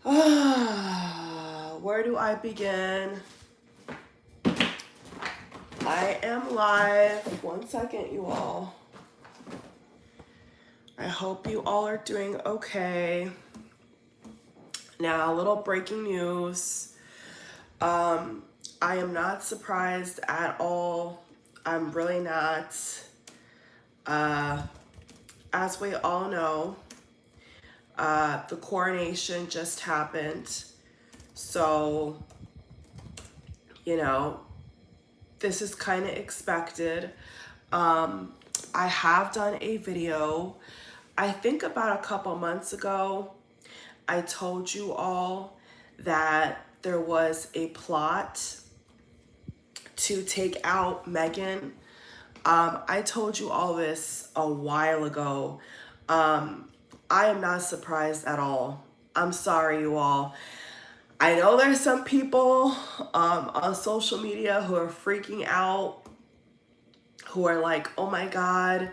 Where do I begin? I am live. 1 second, you all. I hope you all are doing okay. Now, a little breaking news. I am not surprised at all. I'm really not. As we all know, the coronation just happened. So, this is kind of expected. I have done a video, I think about a couple months ago. I told you all that there was a plot to take out Meghan. I told you all this a while ago. I am not surprised at all. I'm sorry, you all. I know there's some people on social media who are freaking out, who are like, oh my God,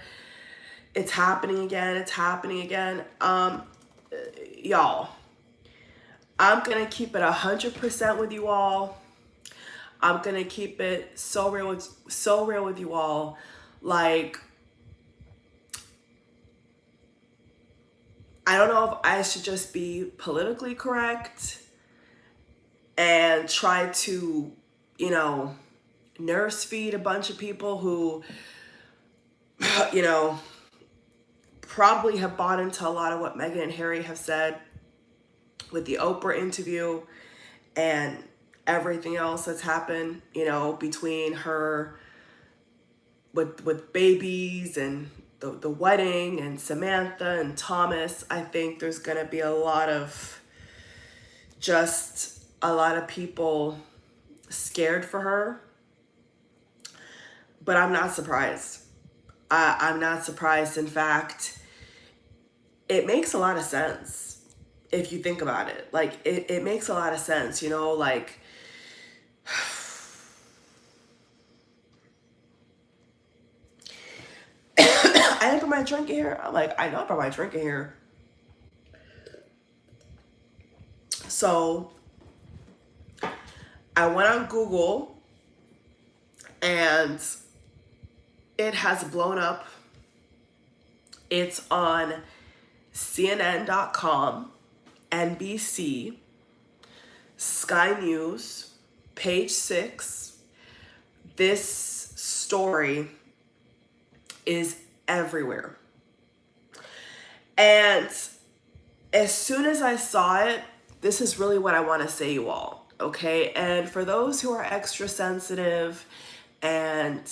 it's happening again, it's happening again. Y'all, I'm gonna keep it 100% with you all. I'm gonna keep it so real with you all. Like, I don't know if I should just be politically correct and try to, nurse feed a bunch of people who, probably have bought into a lot of what Meghan and Harry have said with the Oprah interview and everything else that's happened, between her with babies and the wedding and Samantha and Thomas. I think there's going to be a lot of people scared for her. But I'm not surprised. I'm not surprised. In fact, it makes a lot of sense if you think about it. Like, it makes a lot of sense, like, I didn't put my drink in here. I'm like, I know I put my drink in here. So I went on Google and it has blown up. It's on CNN.com, NBC, Sky News, Page 6. This story is everywhere. And as soon as I saw it, this is really what I want to say, you all, okay? And for those who are extra sensitive and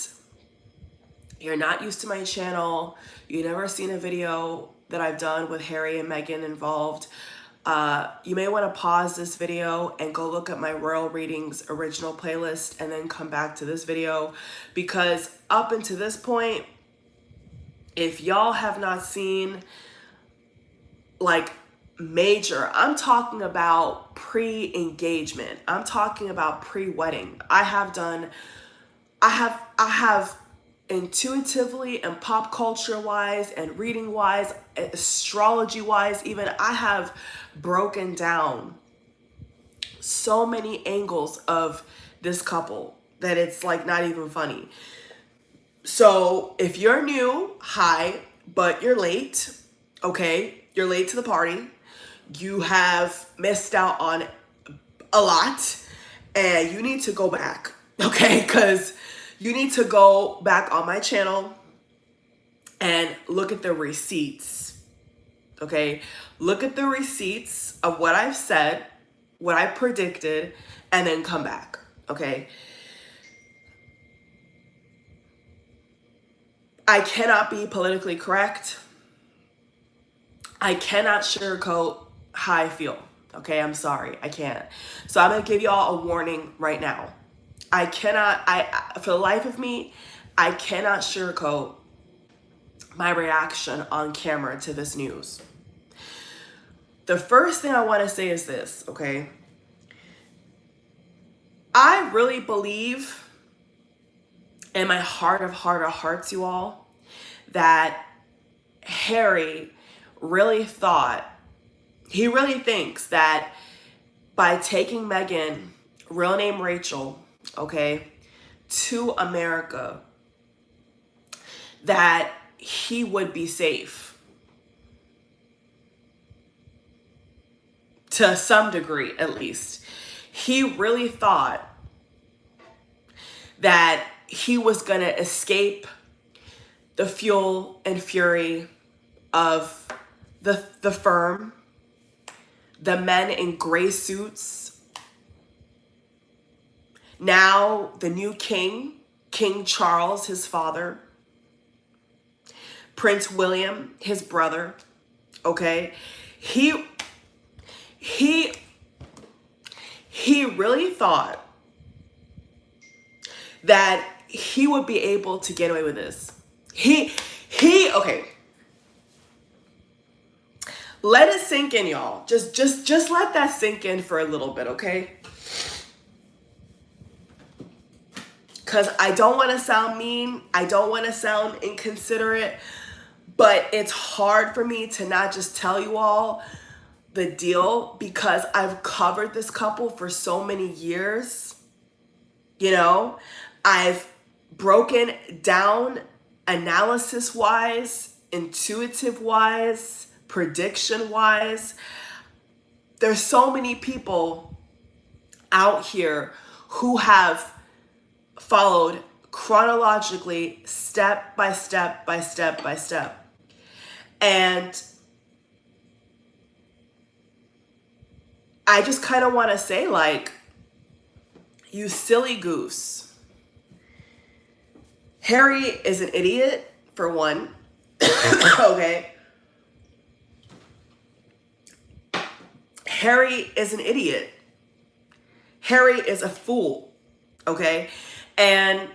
you're not used to my channel, you've never seen a video that I've done with Harry and Meghan involved, you may want to pause this video and go look at my Royal Readings original playlist and then come back to this video, because up until this point, if y'all have not seen like major, I'm talking about pre-engagement, I'm talking about pre-wedding. I have intuitively and pop culture wise and reading wise, astrology wise, even, I have broken down so many angles of this couple that it's like not even funny. So if you're new, hi, but you're late, okay? You're late to the party. You have missed out on a lot and you need to go back, okay? Because you need to go back on my channel and look at the receipts, okay? Look at the receipts of what I've said, what I predicted, and then come back, okay? I cannot be politically correct. I cannot sugarcoat how I feel, okay? I'm sorry, I can't. So I'm gonna give y'all a warning right now. I cannot, for the life of me, I cannot sugarcoat my reaction on camera to this news. The first thing I want to say is this, okay? I really believe in my heart of hearts, you all, that Harry really thinks that by taking Meghan, real name Rachel, okay, to America, that he would be safe to some degree, at least. He really thought that he was going to escape the fuel and fury of the firm, the men in gray suits. Now the new king, King Charles, his father, Prince William, his brother, okay? He really thought that he would be able to get away with this. Okay. Let it sink in, y'all. Just let that sink in for a little bit, okay? Because I don't want to sound mean. I don't want to sound inconsiderate. But it's hard for me to not just tell you all the deal, because I've covered this couple for so many years. You know, I've broken down analysis-wise, intuitive-wise, prediction-wise. There's so many people out here who have followed chronologically, step by step by step by step. And I just kind of want to say, like, you silly goose. Harry is an idiot, for one. Okay. Harry is an idiot. Harry is a fool. Okay. And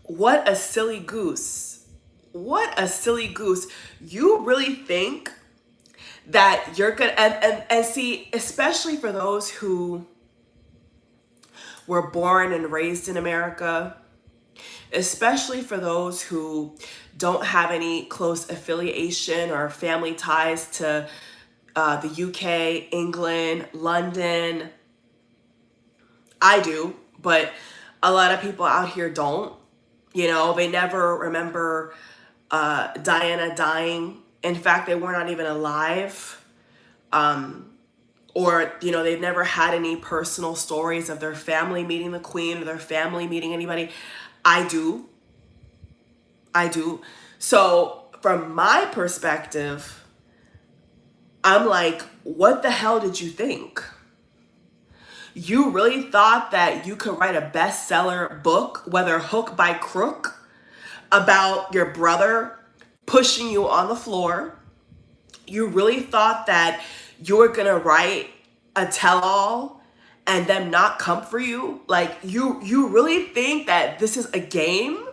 what a silly goose. What a silly goose. You really think that you're gonna, and see, especially for those who were born and raised in America, especially for those who don't have any close affiliation or family ties to the UK, England, London. I do, but a lot of people out here don't. You know, they never remember Diana dying. In fact, they were not even alive. Or, you know, they've never had any personal stories of their family meeting the Queen or their family meeting anybody. I do. So from my perspective, I'm like, what the hell did you think? You really thought that you could write a bestseller book, whether hook by crook, about your brother pushing you on the floor? You really thought that you were gonna write a tell-all and them not come for you? Like, you really think that this is a game?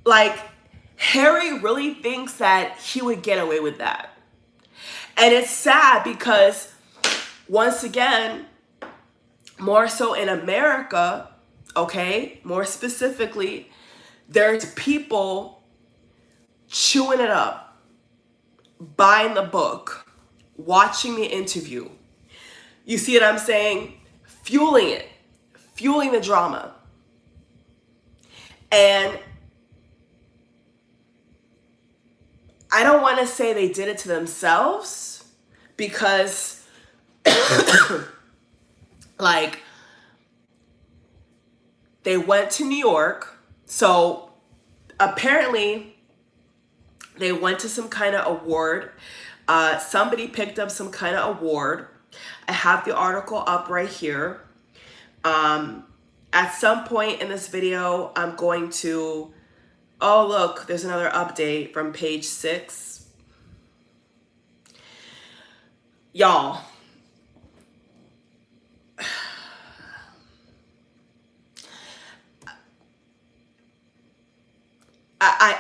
Like, Harry really thinks that he would get away with that. And it's sad because, once again, more so in America, okay, more specifically, there's people chewing it up, buying the book, watching the interview. You see what I'm saying? Fueling it, fueling the drama. And I don't want to say they did it to themselves, because like, they went to New York. So apparently they went to some kind of award. Somebody picked up some kind of award. I have the article up right here. At some point in this video, I'm going to, oh, look, there's another update from page 6. Y'all,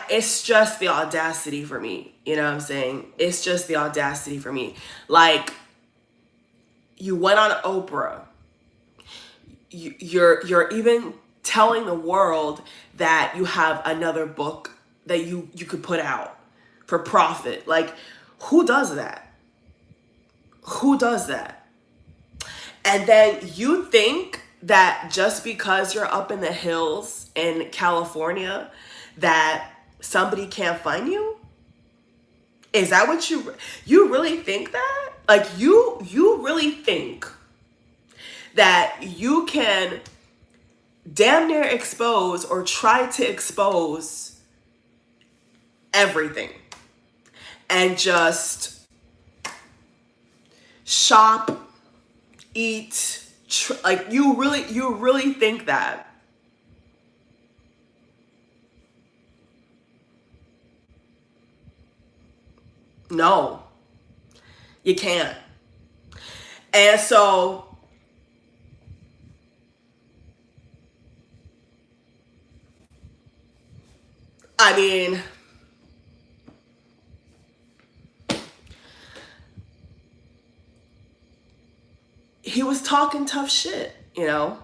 it's just the audacity for me. You know what I'm saying? It's just the audacity for me. Like, you went on Oprah. You're even telling the world that you have another book that you could put out for profit. Like, who does that? Who does that? And then you think that just because you're up in the hills in California that somebody can't find you? Is that what you really think that? Like you really think that you can damn near expose or try to expose everything and just shop, eat, like you really think that? No, you can't. And so I mean, he was talking tough shit, you know?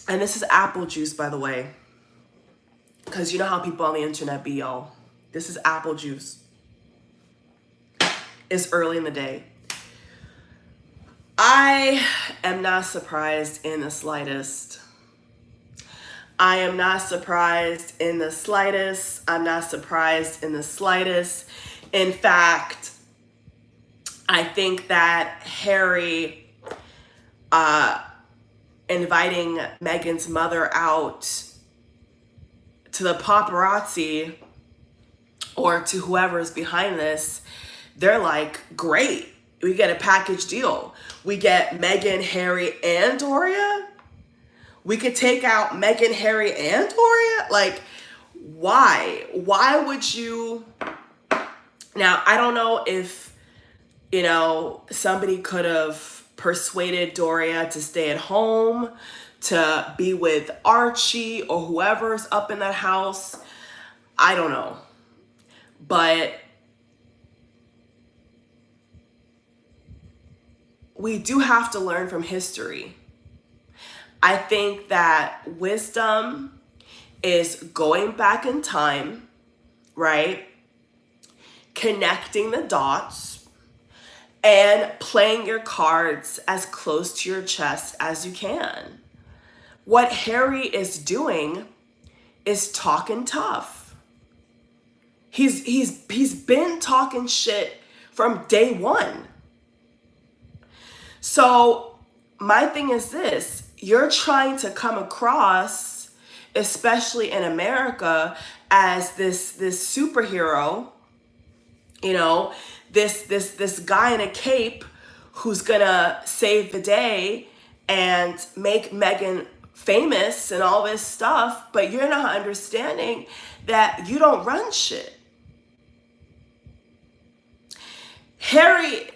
And this is apple juice, by the way. Because you know how people on the internet be, y'all. This is apple juice. It's early in the day. I am not surprised in the slightest. I am not surprised in the slightest. I'm not surprised in the slightest. In fact, I think that Harry inviting Meghan's mother out to the paparazzi or to whoever's behind this, they're like, great, we get a package deal. We get Meghan, Harry, and Doria. We could take out Meghan, Harry, and Doria. Like, why? Why would you? Now, I don't know if, you know, somebody could have persuaded Doria to stay at home, to be with Archie or whoever's up in that house. I don't know. But we do have to learn from history. I think that wisdom is going back in time, right? Connecting the dots and playing your cards as close to your chest as you can. What Harry is doing is talking tough. He's been talking shit from day one. So my thing is this, you're trying to come across, especially in America, as this superhero, you know, this guy in a cape who's gonna save the day and make Meghan famous and all this stuff, but you're not understanding that you don't run shit. Harry,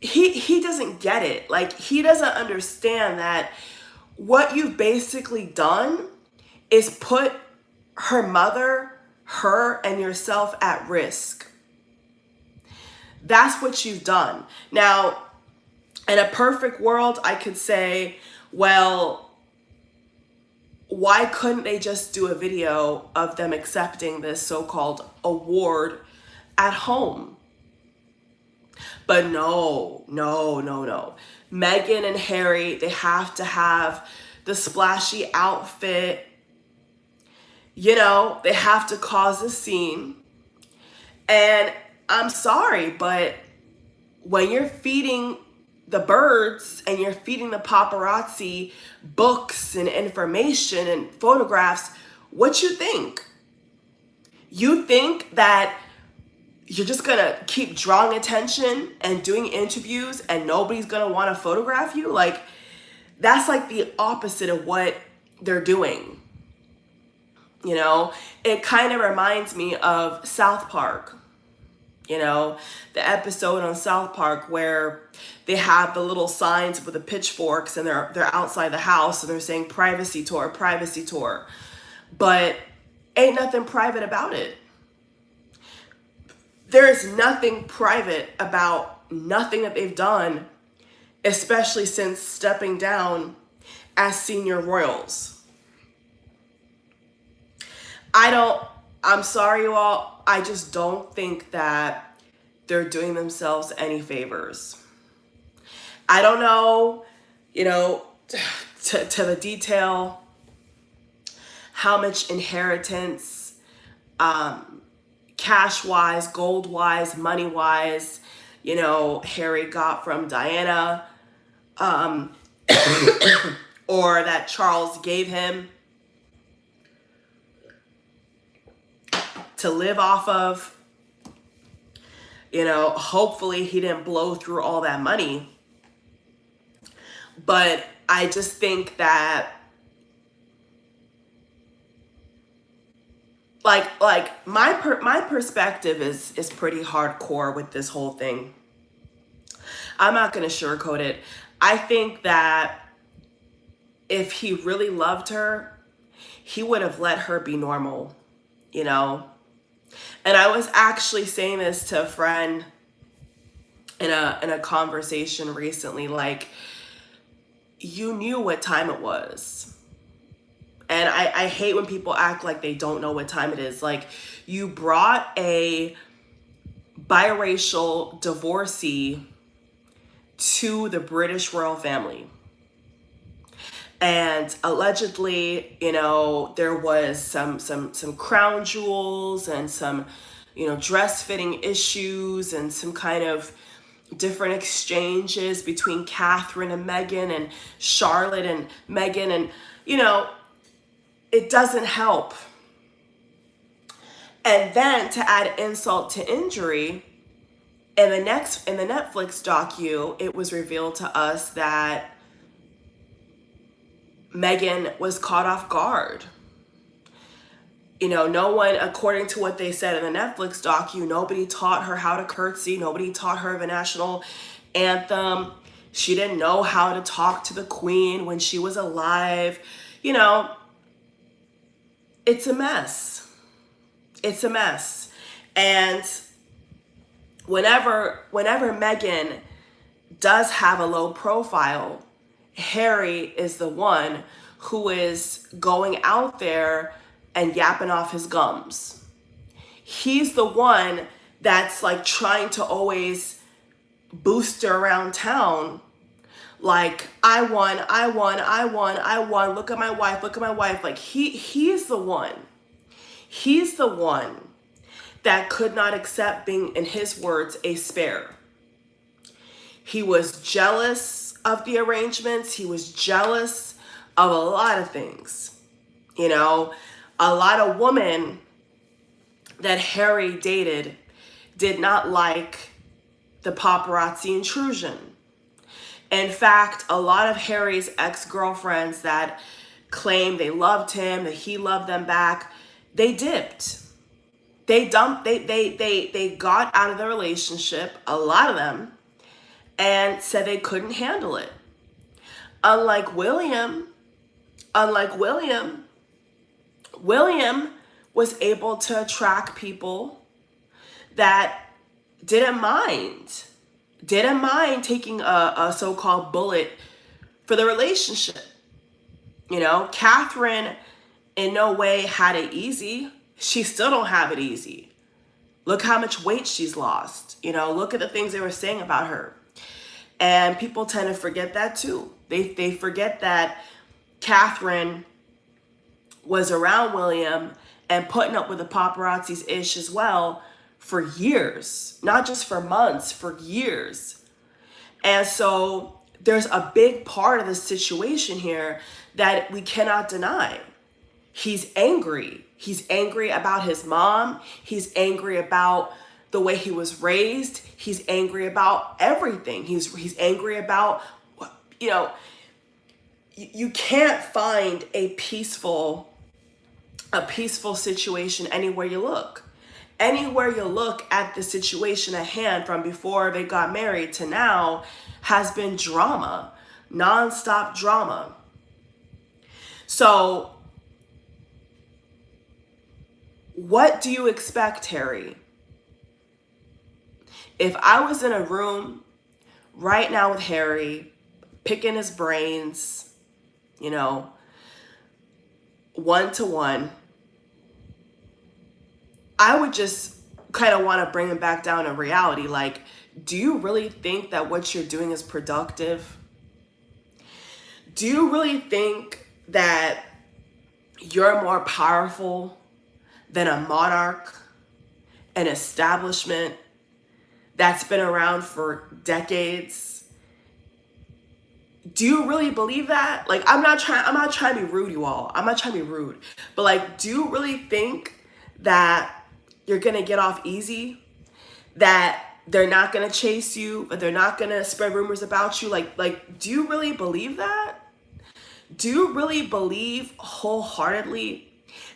he doesn't get it. Like, he doesn't understand that what you've basically done is put her mother, her, and yourself at risk. That's what you've done. Now, in a perfect world, I could say, well, why couldn't they just do a video of them accepting this so-called award at home? But no. Meghan and Harry, they have to have the splashy outfit. You know, they have to cause a scene. And I'm sorry, but when you're feeding the birds and you're feeding the paparazzi books and information and photographs, what you think? You think that you're just gonna keep drawing attention and doing interviews and nobody's gonna want to photograph you? Like, that's like the opposite of what they're doing. You know, it kind of reminds me of South Park. You know, the episode on South Park where they have the little signs with the pitchforks and they're outside the house and they're saying privacy tour, privacy tour. But ain't nothing private about it. There is nothing private about nothing that they've done, especially since stepping down as senior royals. I I'm sorry, you all. I just don't think that they're doing themselves any favors. I don't know, you know, to the detail, how much inheritance, cash wise, gold wise, money wise, you know, Harry got from Diana, or that Charles gave him to live off of. You know, hopefully he didn't blow through all that money. But I just think that like my perspective is pretty hardcore with this whole thing. I'm not going to sugarcoat it. I think that if he really loved her, he would have let her be normal, you know? And I was actually saying this to a friend in a conversation recently, like, you knew what time it was. And I hate when people act like they don't know what time it is. Like, you brought a biracial divorcee to the British royal family. And allegedly, you know, there was some crown jewels and some, you know, dress fitting issues and some kind of different exchanges between Catherine and Meghan and Charlotte and Meghan. And, you know, it doesn't help. And then to add insult to injury, in the Netflix docu, it was revealed to us that Meghan was caught off guard. You know, no one, according to what they said in the Netflix docu, nobody taught her how to curtsy. Nobody taught her the national anthem. She didn't know how to talk to the Queen when she was alive. You know, it's a mess. It's a mess. And whenever Meghan does have a low profile, Harry is the one who is going out there and yapping off his gums. He's the one that's like trying to always boost her around town. Like, I won. Look at my wife. Like, he's the one. He's the one that could not accept being, in his words, a spare. He was jealous of the arrangements. He was jealous of a lot of things. You know, a lot of women that Harry dated did not like the paparazzi intrusion. In fact, a lot of Harry's ex-girlfriends that claimed they loved him, that he loved them back, they dipped. They dumped, they got out of the relationship, a lot of them, and said they couldn't handle it. Unlike William was able to attract people that didn't mind taking a so-called bullet for the relationship. You know, Catherine in no way had it easy. She still don't have it easy. Look how much weight she's lost. You know, look at the things they were saying about her. And people tend to forget that too. They forget that Catherine was around William and putting up with the paparazzi's ish as well for years, not just for months, for years. And so there's a big part of the situation here that we cannot deny. He's angry. He's angry about his mom. He's angry about the way he was raised. He's angry about everything. He's angry about, you know, you can't find a peaceful situation anywhere you look. Anywhere you look at the situation at hand from before they got married to now has been drama, nonstop drama. So what do you expect, Harry? If I was in a room right now with Harry, picking his brains, you know, 1-to-1, I would just kind of want to bring it back down to reality. Like, do you really think that what you're doing is productive? Do you really think that you're more powerful than a monarch, an establishment that's been around for decades? Do you really believe that? Like, I'm not trying to be rude, you all. I'm not trying to be rude. But like, do you really think that you're going to get off easy? That they're not going to chase you, but they're not going to spread rumors about you? Like, do you really believe that? Do you really believe wholeheartedly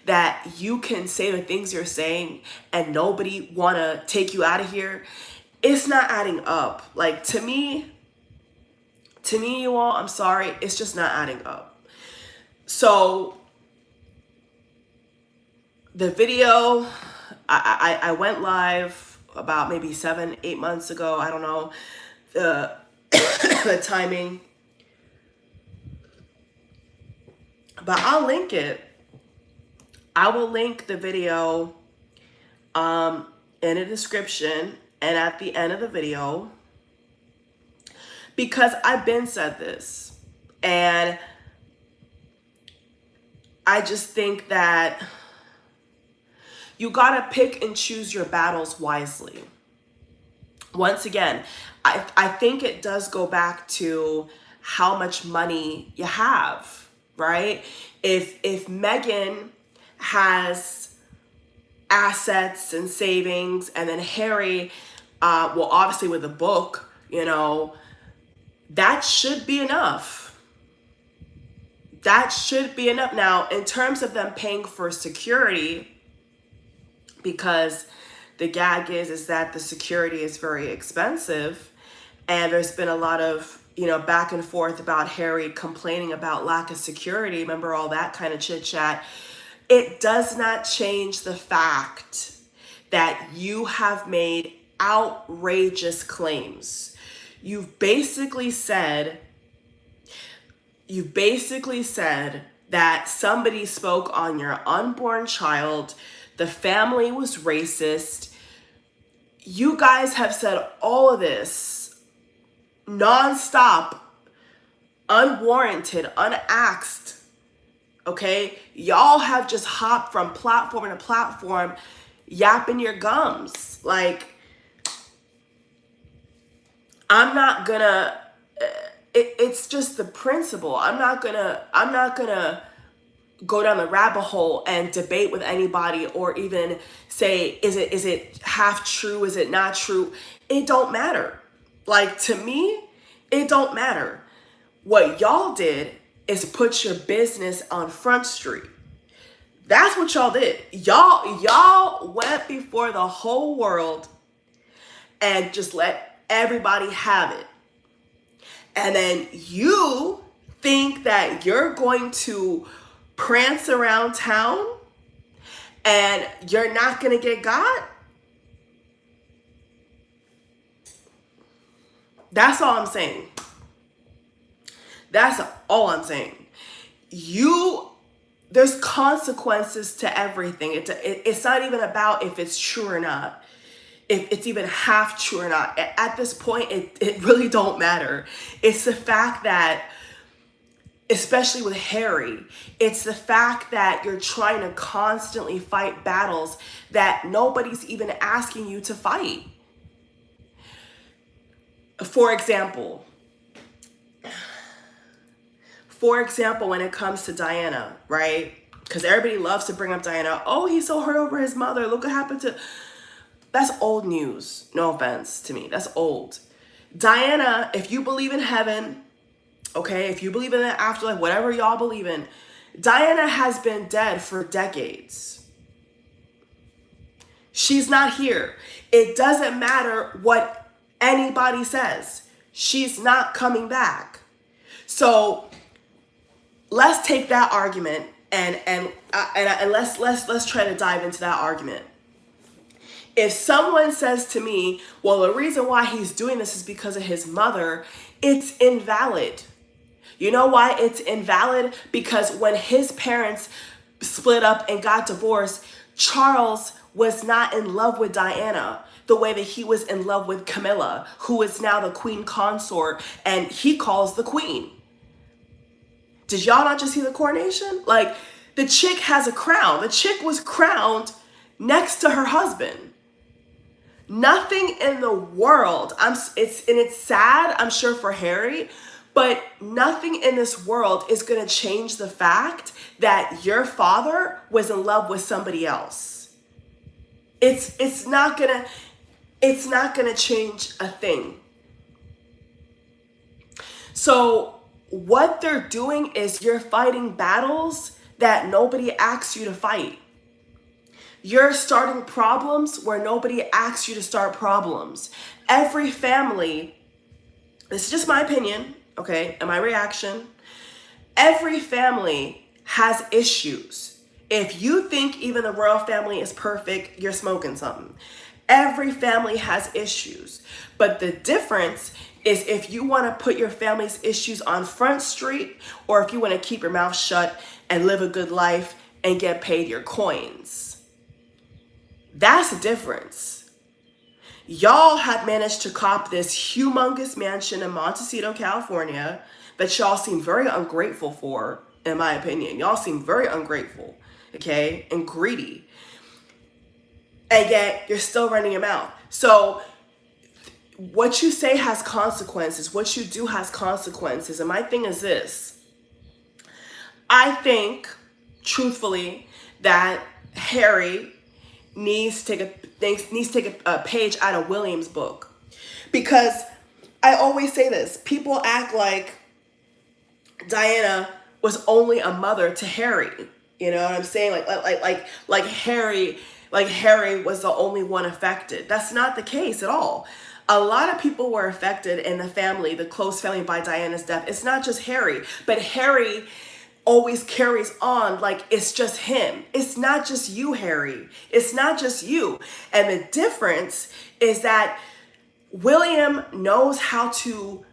that you can say the things you're saying and nobody want to take you out of here? It's not adding up. Like, to me, you all, I'm sorry, it's just not adding up. So the video, I went live about maybe 7-8 months ago. I don't know the the timing, but I'll link it. I will link the video in the description and at the end of the video, because I've been said this, and I just think that you gotta pick and choose your battles wisely. Once again, I think it does go back to how much money you have, right? If Meghan has assets and savings, and then Harry, well, obviously with the book, you know, that should be enough. That should be enough. Now, in terms of them paying for security, because the gag is that the security is very expensive, and there's been a lot of, you know, back and forth about Harry complaining about lack of security. Remember all that kind of chit chat? It does not change the fact that you have made outrageous claims. You've basically said that somebody spoke on your unborn child. The family was racist. You guys have said all of this nonstop, unwarranted, unasked. Okay? Y'all have just hopped from platform to platform, yapping your gums. Like, I'm not gonna, it's just the principle. I'm not gonna go down the rabbit hole and debate with anybody, or even say, is it half true? Is it not true? It don't matter. Like, to me, it don't matter. What y'all did is put your business on Front Street. That's what y'all did. Y'all went before the whole world and just let everybody have it. And then you think that you're going to prance around town and you're not going to get got? That's all I'm saying. That's all I'm saying. There's consequences to everything. It's not even about if it's true or not, if it's even half true or not. At this point, it really don't matter. It's the fact that, especially with Harry, it's the fact that you're trying to constantly fight battles that nobody's even asking you to fight. For example, when it comes to Diana, right? Because everybody loves to bring up Diana. Oh, he's so hurt over his mother. Look what happened to... That's old news. No offense to me. That's old. Diana, if you believe in heaven, okay, if you believe in the afterlife, whatever y'all believe in, Diana has been dead for decades. She's not here. It doesn't matter what anybody says. She's not coming back. So let's take that argument and let's try to dive into that argument. If someone says to me, well, the reason why he's doing this is because of his mother, it's invalid. You know why it's invalid? Because when his parents split up and got divorced, Charles was not in love with Diana the way that he was in love with Camilla, who is now the queen consort, and he calls the queen. Did y'all not just see the coronation? Like, the chick has a crown. The chick was crowned next to her husband. Nothing in the world, it's sad, I'm sure, for Harry, but nothing in this world is going to change the fact that your father was in love with somebody else. It's not going to change a thing. So what they're doing is you're fighting battles that nobody asks you to fight. You're starting problems where nobody asks you to start problems. Every family, this is just my opinion, okay, and my reaction. Every family has issues. If you think even the royal family is perfect, you're smoking something. Every family has issues. But the difference is if you want to put your family's issues on Front Street, or if you want to keep your mouth shut and live a good life and get paid your coins. That's the difference. Y'all have managed to cop this humongous mansion in Montecito, California that y'all seem very ungrateful for, in my opinion. Y'all seem very ungrateful, okay, and greedy. And yet you're still running your mouth. So what you say has consequences. What you do has consequences. And my thing is this. I think, truthfully, that Harry needs to take a page out of William's book. Like I always say this, people act like Diana was only a mother to Harry. You know what I'm saying? Like Harry was the only one affected. That's not the case at all. A lot of people were affected in the family, the close family, by Diana's death. It's not just Harry, but Harry always carries on like it's just him. It's not just you, Harry. It's not just you. And the difference is that William knows how to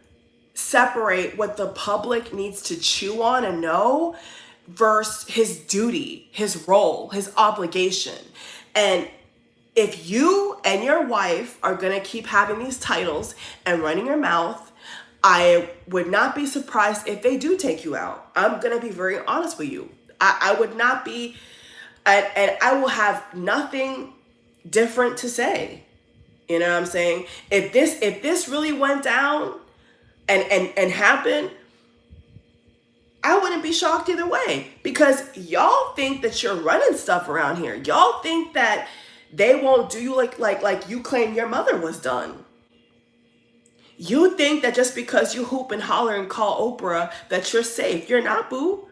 separate what the public needs to chew on and know versus his duty, his role, his obligation. And if you and your wife are going to keep having these titles and running your mouth, I would not be surprised if they do take you out. I'm going to be very honest with you. I would not be, and I will have nothing different to say. You know what I'm saying? If this really went down and happened, I wouldn't be shocked either way, because y'all think that you're running stuff around here. Y'all think that they won't do you like you claim your mother was done. You think that just because you hoop and holler and call Oprah that you're safe. You're not, boo.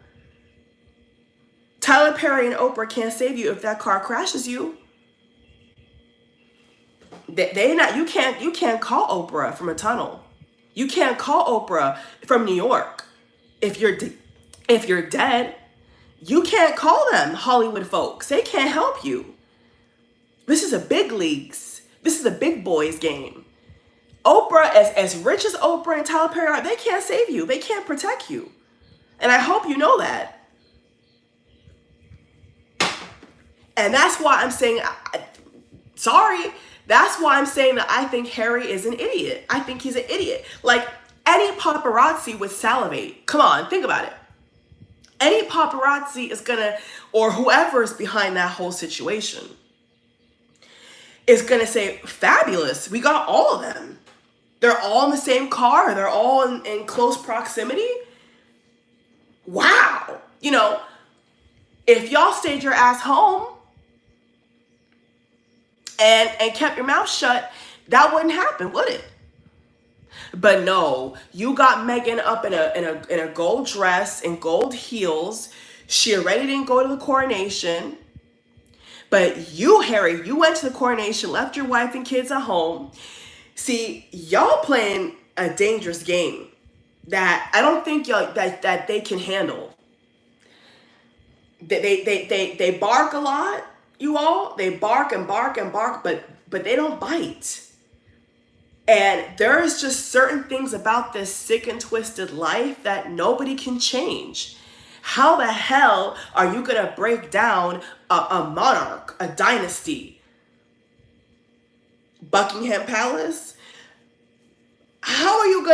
Tyler Perry and Oprah can't save you if that car crashes you. You can't call Oprah from a tunnel. You can't call Oprah from New York. If you're dead, you can't call them Hollywood folks. They can't help you. This is a big leagues. This is a big boys game. Oprah, as rich as Oprah and Tyler Perry are, they can't save you. They can't protect you. And I hope you know that. And that's why I'm saying, sorry, that's why I'm saying that I think Harry is an idiot. I think he's an idiot. Like, any paparazzi would salivate. Come on, think about it. Any paparazzi is gonna, or whoever is behind that whole situation, is gonna say, fabulous, we got all of them. They're all in the same car. They're all in close proximity. Wow. You know, if y'all stayed your ass home and kept your mouth shut, that wouldn't happen, would it? But no, you got Meghan up in a gold dress and gold heels. She already didn't go to the coronation. But you, Harry, you went to the coronation, left your wife and kids at home. See, y'all playing a dangerous game that I don't think y'all that they can handle. They bark a lot, you all. They bark and bark and bark, but they don't bite. And there's just certain things about this sick and twisted life that nobody can change. How the hell are you gonna break down a monarch, a dynasty? Buckingham Palace? How are you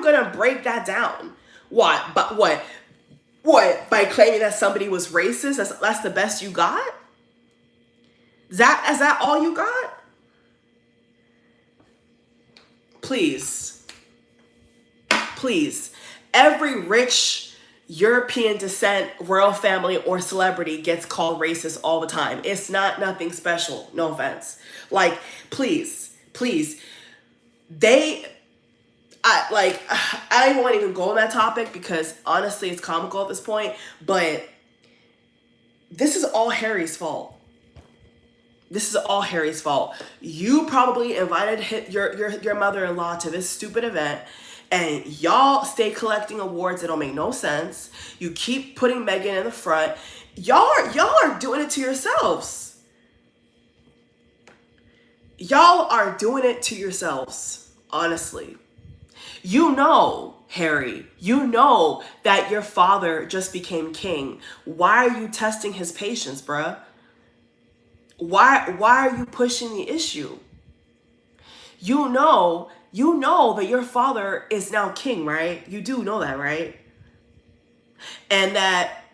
gonna break that down? What? But what? What? By claiming that somebody was racist? That's the best you got? Is that all you got? Please. Please. Every rich European descent royal family or celebrity gets called racist all the time. It's not nothing special. No offense. Like, please. I don't want to even go on that topic because honestly it's comical at this point, but this is all Harry's fault. This is all Harry's fault. You probably invited your mother-in-law to this stupid event, and y'all stay collecting awards that don't make no sense. You keep putting Meghan in the front. Y'all are doing it to yourselves. Y'all are doing it to yourselves, honestly. You know, Harry, you know that your father just became king. Why are you testing his patience, bruh? Why are you pushing the issue? You know that your father is now king, right? You do know that, right? And that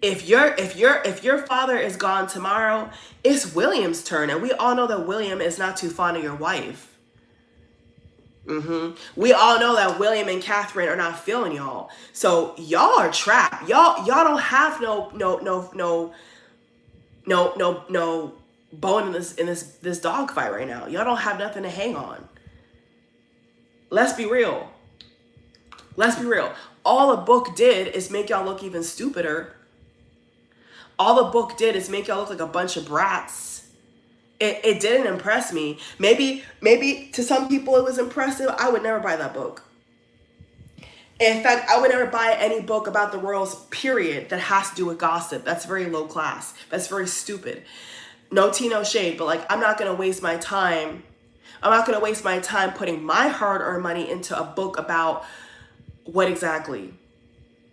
if your father is gone tomorrow, it's William's turn, and we all know that William is not too fond of your wife. We all know that William and Catherine are not feeling y'all, so y'all are trapped. Y'all don't have no bone in this dog fight right now. Y'all don't have nothing to hang on. Let's be real. All the book did is make y'all look even stupider. All the book did is make y'all look like a bunch of brats. It didn't impress me. Maybe to some people it was impressive. I would never buy that book. In fact, I would never buy any book about the royals, period, that has to do with gossip. That's very low class. That's very stupid. No tea, no shade, but like, I'm not going to waste my time. I'm not going to waste my time putting my hard-earned money into a book about what exactly?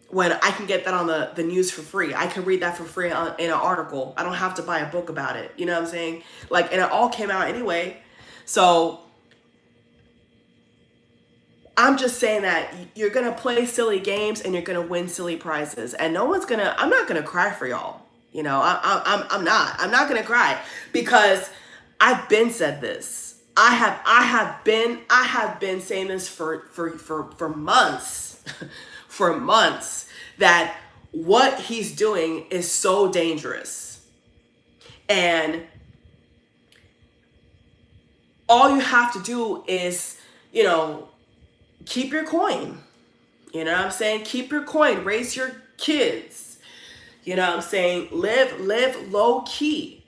When I can get that on the news for free. I can read that for free in an article. I don't have to buy a book about it. You know what I'm saying? Like, and it all came out anyway. So I'm just saying that you're going to play silly games and you're going to win silly prizes. And I'm not going to cry for y'all. You know, I'm not going to cry because I've been said this. I have been saying this for months, for months, that what he's doing is so dangerous. And all you have to do is, you know, keep your coin. You know what I'm saying? Keep your coin, raise your kids. You know what I'm saying? Live low key.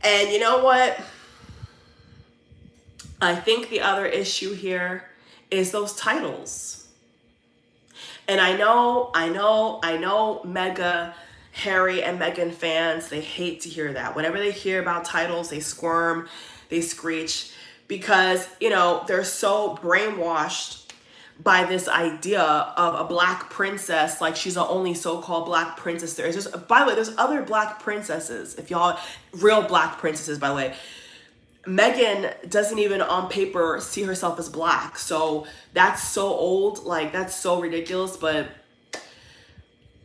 And you know what? I think the other issue here is those titles. And I know Harry and Meghan fans, they hate to hear that. Whenever they hear about titles, they squirm, they screech, because, you know, they're so brainwashed by this idea of a black princess, like she's the only so-called black princess there is. By the way, there's other black princesses, real black princesses, by the way. Meghan doesn't even on paper see herself as black. So that's so old, like that's so ridiculous, but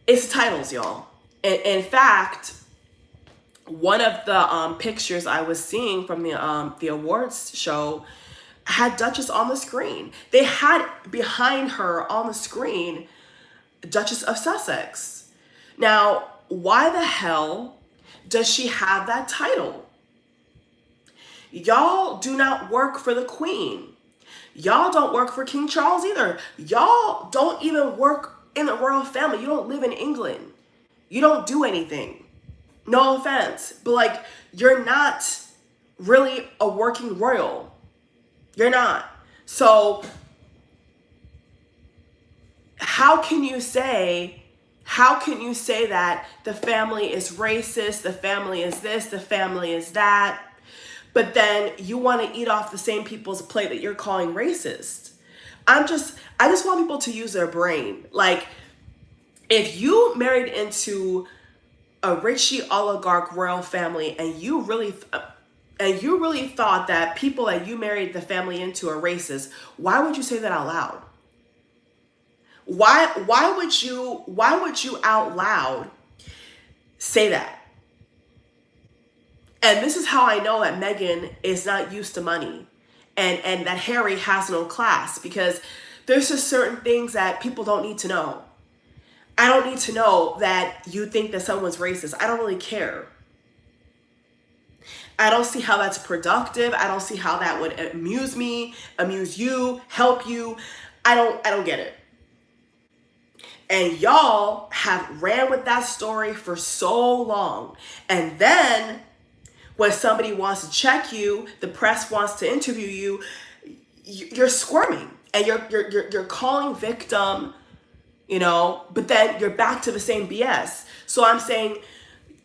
it's titles, y'all. In fact, one of the pictures I was seeing from the awards show had Duchess on the screen. They had behind her on the screen Duchess of Sussex. Now, why the hell does she have that title? Y'all do not work for the Queen. Y'all don't work for King Charles either. Y'all don't even work in the royal family. You don't live in England. You don't do anything. No offense, but like, you're not really a working royal. You're not. So how can you say that the family is racist, the family is this, the family is that, but then you want to eat off the same people's plate that you're calling racist? I just want people to use their brain. Like, if you married into a richy oligarch royal family and you really thought that people that you married the family into are racist, why would you say that out loud? Why would you out loud say that? And this is how I know that Meghan is not used to money and that Harry has no class, because there's just certain things that people don't need to know. I don't need to know that you think that someone's racist. I don't really care. I don't see how that's productive. I don't see how that would amuse me, amuse you, help you. I don't get it. And y'all have ran with that story for so long. And then when somebody wants to check you, the press wants to interview you, you're squirming and you're calling victim, you know, but then you're back to the same BS. So I'm saying,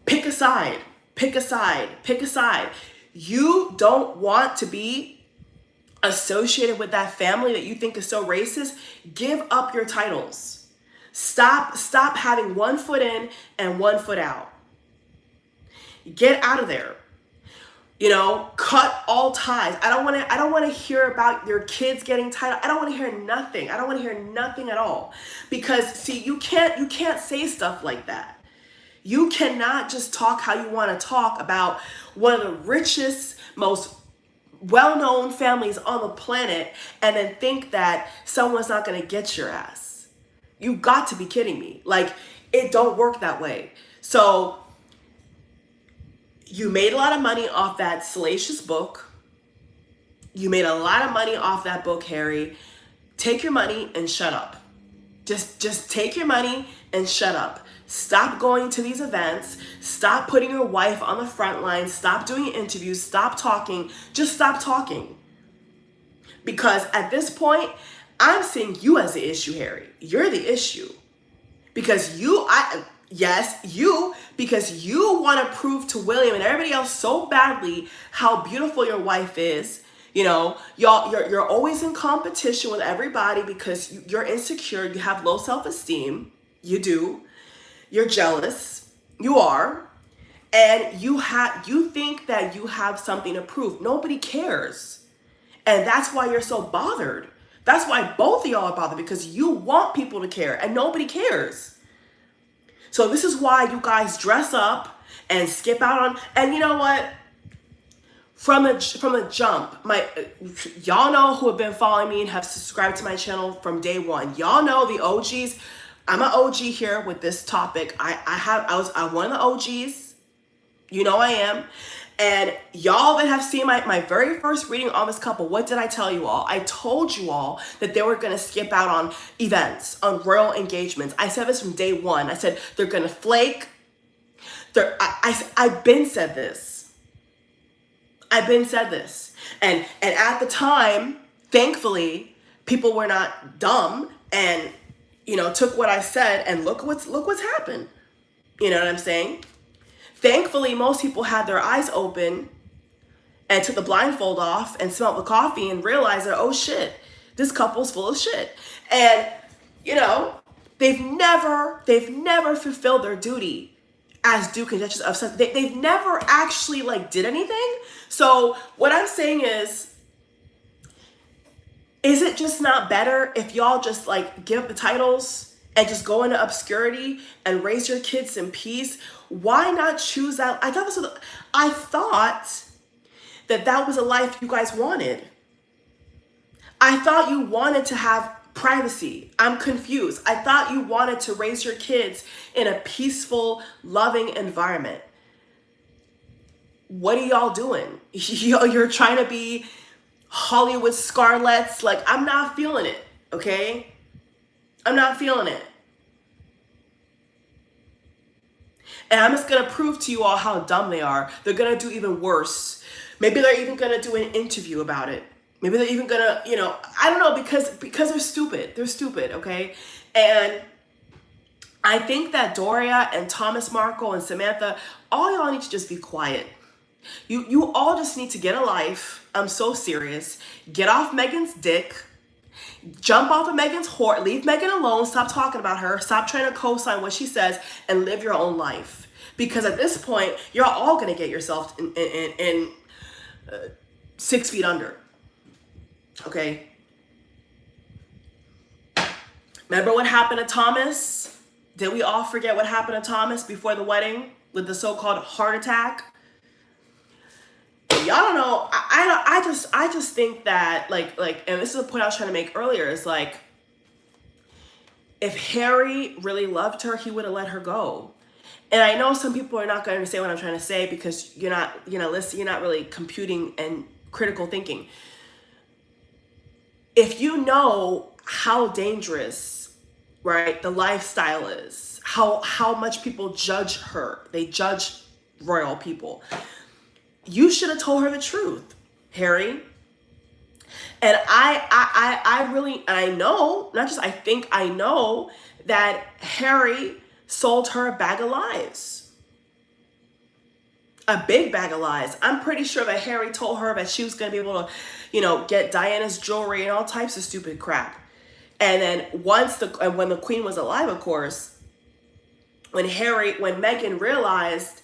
pick a side, pick a side, pick a side. You don't want to be associated with that family that you think is so racist. Give up your titles. Stop having one foot in and one foot out. Get out of there. You know, cut all ties. I don't want to hear about your kids getting title. I don't want to hear nothing. I don't want to hear nothing at all. Because see, you can't say stuff like that. You cannot just talk how you want to talk about one of the richest, most well-known families on the planet and then think that someone's not going to get your ass. You got to be kidding me. Like, it don't work that way. So you made a lot of money off that salacious book. You made a lot of money off that book, Harry. Take your money and shut up. Just take your money and shut up. Stop going to these events. Stop putting your wife on the front line. Stop doing interviews. Stop talking. Just stop talking. Because at this point, I'm seeing you as the issue, Harry. You're the issue. Because you want to prove to William and everybody else so badly how beautiful your wife is. You know, you're always in competition with everybody because you're insecure. You have low self-esteem. You do. You're jealous. You are. And you think that you have something to prove. Nobody cares. And that's why you're so bothered. That's why both of y'all are bothered, because you want people to care and nobody cares. So this is why you guys dress up and skip out on, and you know what? From a jump, y'all know who have been following me and have subscribed to my channel from day one. Y'all know the OGs. I'm an OG here with this topic. I'm one of the OGs. You know I am. And y'all that have seen my very first reading on this couple, what did I tell you all? I told you all that they were going to skip out on events, on royal engagements. I said this from day one. I said they're going to flake. I've been said this. I've been said this. And at the time, thankfully, people were not dumb and, you know, took what I said and look what's happened. You know what I'm saying? Thankfully, most people had their eyes open and took the blindfold off and smelled the coffee and realized that, oh shit, this couple's full of shit. And, you know, they've never fulfilled their duty as Duke and Duchess of Sussex. They've never actually did anything. So what I'm saying is it just not better if y'all just give up the titles and just go into obscurity and raise your kids in peace? Why not choose that? I thought that was a life you guys wanted. I thought you wanted to have privacy. I'm confused. I thought you wanted to raise your kids in a peaceful, loving environment. What are y'all doing? You're trying to be Hollywood Scarletts. I'm not feeling it, okay? I'm not feeling it. And I'm just going to prove to you all how dumb they are. They're going to do even worse. Maybe they're even going to do an interview about it. Maybe they're even going to, I don't know, because they're stupid. They're stupid, okay? And I think that Doria and Thomas Markle and Samantha, all y'all need to just be quiet. You all just need to get a life. I'm so serious. Get off Meghan's dick Jump off of Meghan's horse, leave Meghan alone, stop talking about her, stop trying to co-sign what she says, and live your own life. Because at this point, you're all going to get yourself in 6 feet under. Okay? Remember what happened to Thomas? Did we all forget what happened to Thomas before the wedding with the so-called heart attack? Y'all don't know. I just think that like, and this is the point I was trying to make earlier, is like, if Harry really loved her, he would have let her go. And I know some people are not going to understand what I'm trying to say because you're not listening, you're not really computing and critical thinking. If you know how dangerous, right, the lifestyle is, how much people judge her, they judge royal people, you should have told her the truth, Harry. And I really, and I know, not just I think, I know that Harry sold her a bag of lies. A big bag of lies. I'm pretty sure that Harry told her that she was going to be able to, get Diana's jewelry and all types of stupid crap. And then when the Queen was alive, of course, when Meghan realized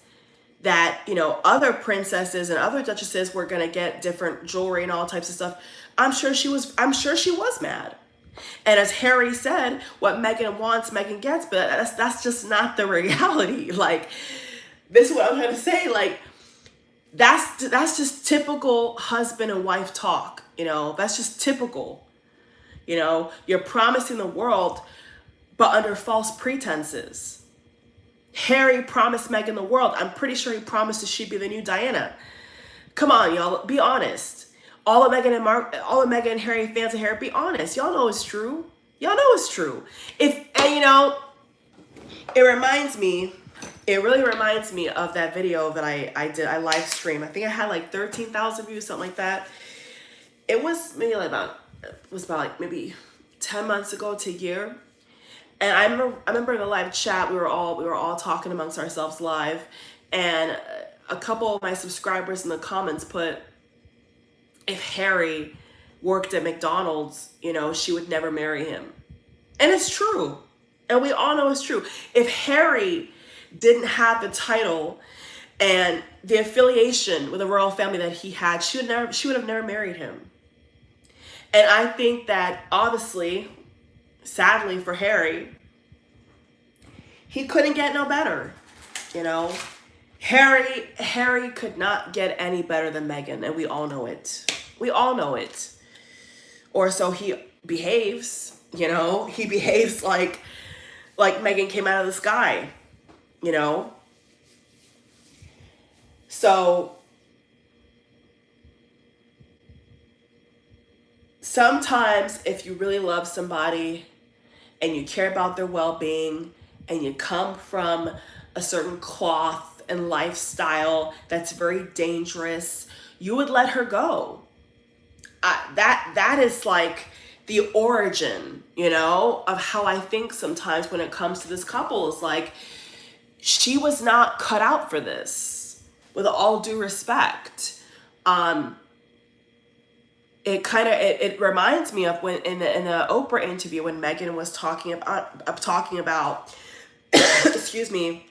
that, other princesses and other duchesses were going to get different jewelry and all types of stuff, I'm sure she was mad. And as Harry said, what Meghan wants, Meghan gets, but that's just not the reality. Like, this is what I'm trying to say. Like, that's just typical husband and wife talk. That's just typical. You're promising the world, but under false pretenses. Harry promised Meghan the world. I'm pretty sure he promised that she'd be the new Diana. Come on, y'all, be honest. All of Meghan and Harry fans of Harry, be honest. Y'all know it's true. Y'all know it's true. It really reminds me of that video that I did. I live streamed. I think I had like 13,000 views, something like that. It was maybe about maybe 10 months ago to a year. And I remember in the live chat, we were all talking amongst ourselves live, and a couple of my subscribers in the comments put, if Harry worked at McDonald's, she would never marry him. And it's true. And we all know it's true. If Harry didn't have the title and the affiliation with the royal family that he had, she would have never married him. And I think that obviously, sadly for Harry, he couldn't get no better. Harry could not get any better than Meghan, and we all know it. We all know it. Or so he behaves, He behaves like Meghan came out of the sky, So sometimes if you really love somebody and you care about their well-being and you come from a certain cloth and lifestyle that's very dangerous, you would let her go. That is like the origin, of how I think sometimes when it comes to this couple, is like, she was not cut out for this, with all due respect. It reminds me of when in the Oprah interview, when Meghan was talking about excuse me,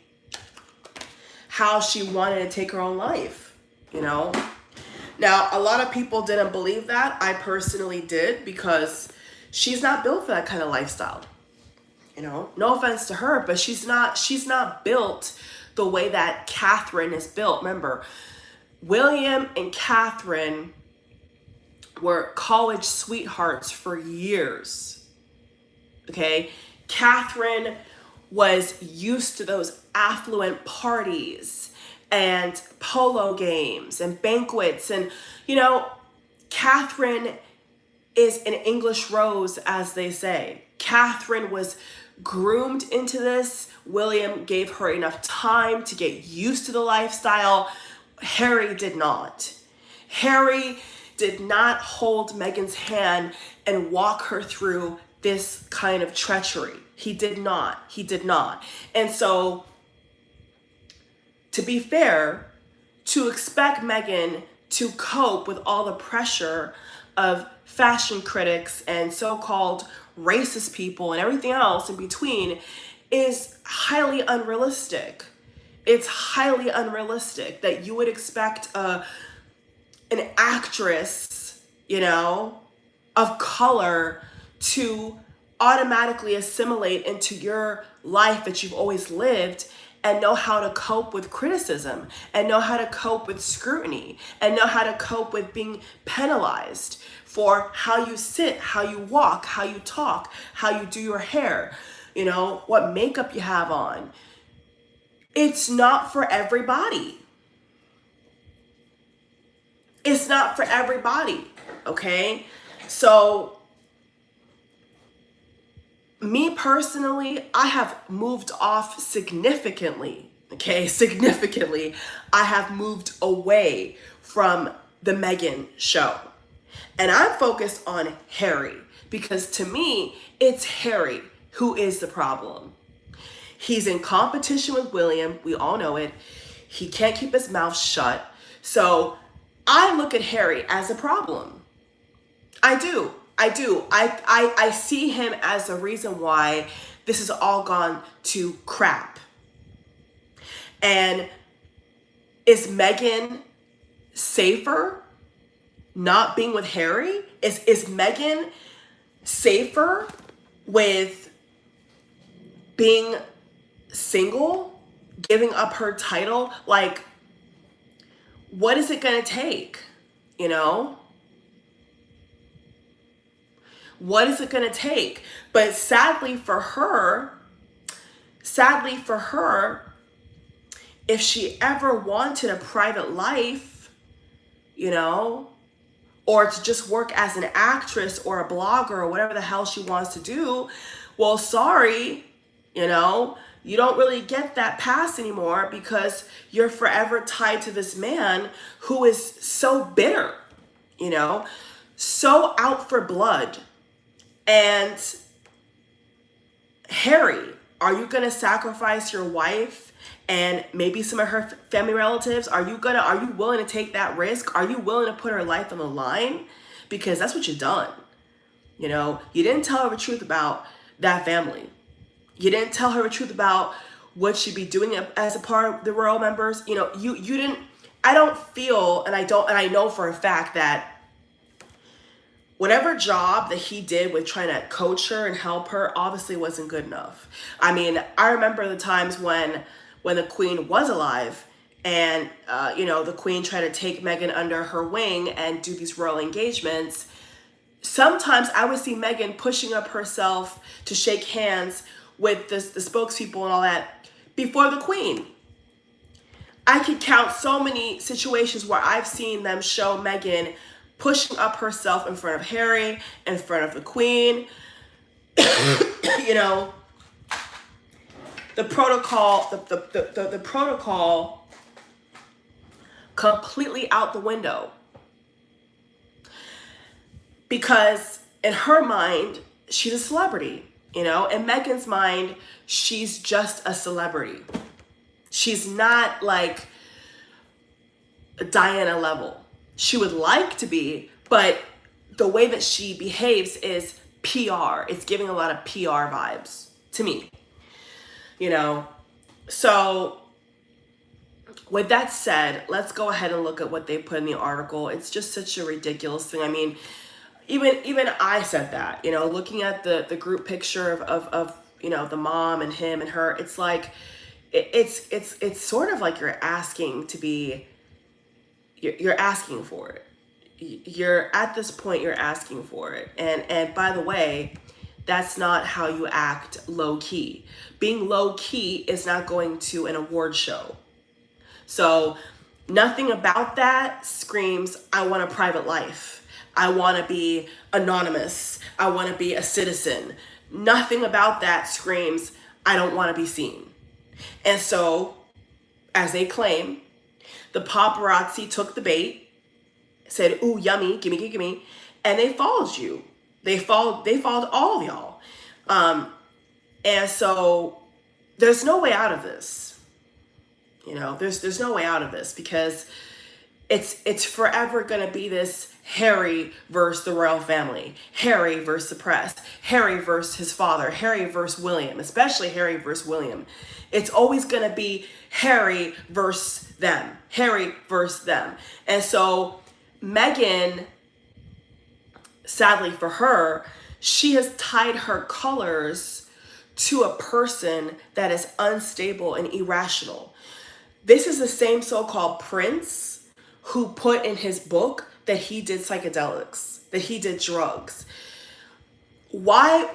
how she wanted to take her own life, Now, a lot of people didn't believe that. I personally did, because she's not built for that kind of lifestyle. No offense to her, but she's not built the way that Catherine is built. Remember, William and Catherine were college sweethearts for years. Okay? Catherine was used to those affluent parties and polo games and banquets. And, Catherine is an English rose, as they say. Catherine was groomed into this. William gave her enough time to get used to the lifestyle. Harry did not. Harry did not hold Meghan's hand and walk her through this kind of treachery. He did not. And so, to be fair, to expect Meghan to cope with all the pressure of fashion critics and so-called racist people and everything else in between is highly unrealistic. It's highly unrealistic that you would expect an actress, you know, of color to automatically assimilate into your life that you've always lived and know how to cope with criticism and know how to cope with scrutiny and know how to cope with being penalized for how you sit, how you walk, how you talk, how you do your hair, you know, what makeup you have on. It's not for everybody. It's not for everybody, okay? So me personally, I have moved off significantly, okay? Significantly. I have moved away from the Meghan show. And I'm focused on Harry because to me, it's Harry who is the problem. He's in competition with William. We all know it. He can't keep his mouth shut. So I look at Harry as a problem. I do. I see him as the reason why this has all gone to crap. And is Meghan safer not being with Harry? Is Meghan safer with being single, giving up her title? Like, what is it going to take? You know? What is it going to take? But sadly for her, if she ever wanted a private life, you know, or to just work as an actress or a blogger or whatever the hell she wants to do, well, sorry, you know, you don't really get that pass anymore because you're forever tied to this man who is so bitter, you know, so out for blood. And Harry, are you going to sacrifice your wife and maybe some of her family relatives? Are you willing to take that risk? Are you willing to put her life on the line? Because that's what you've done. You know, you didn't tell her the truth about that family. You didn't tell her the truth about what she'd be doing as a part of the royal members. You know, you didn't, I don't feel, and I know for a fact that whatever job that he did with trying to coach her and help her obviously wasn't good enough. I mean, I remember the times when the Queen was alive and, you know, the Queen tried to take Meghan under her wing and do these royal engagements. Sometimes I would see Meghan pushing up herself to shake hands with the spokespeople and all that before the Queen. I could count so many situations where I've seen them show Meghan pushing up herself in front of Harry, in front of the Queen. You know, the protocol, the protocol completely out the window. Because in her mind, she's a celebrity, you know? In Meghan's mind, she's just a celebrity. She's not like Diana level. She would like to be, but the way that she behaves is PR. It's giving a lot of PR vibes to me, you know? So with that said, let's go ahead and look at what they put in the article. It's just such a ridiculous thing. I mean, even I said that, you know, looking at the group picture of you know, the mom and him and her, it's like, it's sort of like you're asking to be, you're asking for it. You're at this point, you're asking for it. And by the way, that's not how you act low key. Being low key is not going to an award show. So nothing about that screams, I want a private life. I want to be anonymous. I want to be a citizen. Nothing about that screams, I don't want to be seen. And so, as they claim, the paparazzi took the bait, said, ooh, yummy, gimme, and they followed you. They followed all of y'all. And so there's no way out of this. You know, there's no way out of this because it's forever going to be this Harry versus the royal family, Harry versus the press, Harry versus his father, Harry versus William, especially Harry versus William. It's always going to be Harry versus them, Harry versus them. And so Meghan, sadly for her, she has tied her colors to a person that is unstable and irrational. This is the same so-called prince who put in his book that he did psychedelics, that he did drugs. Why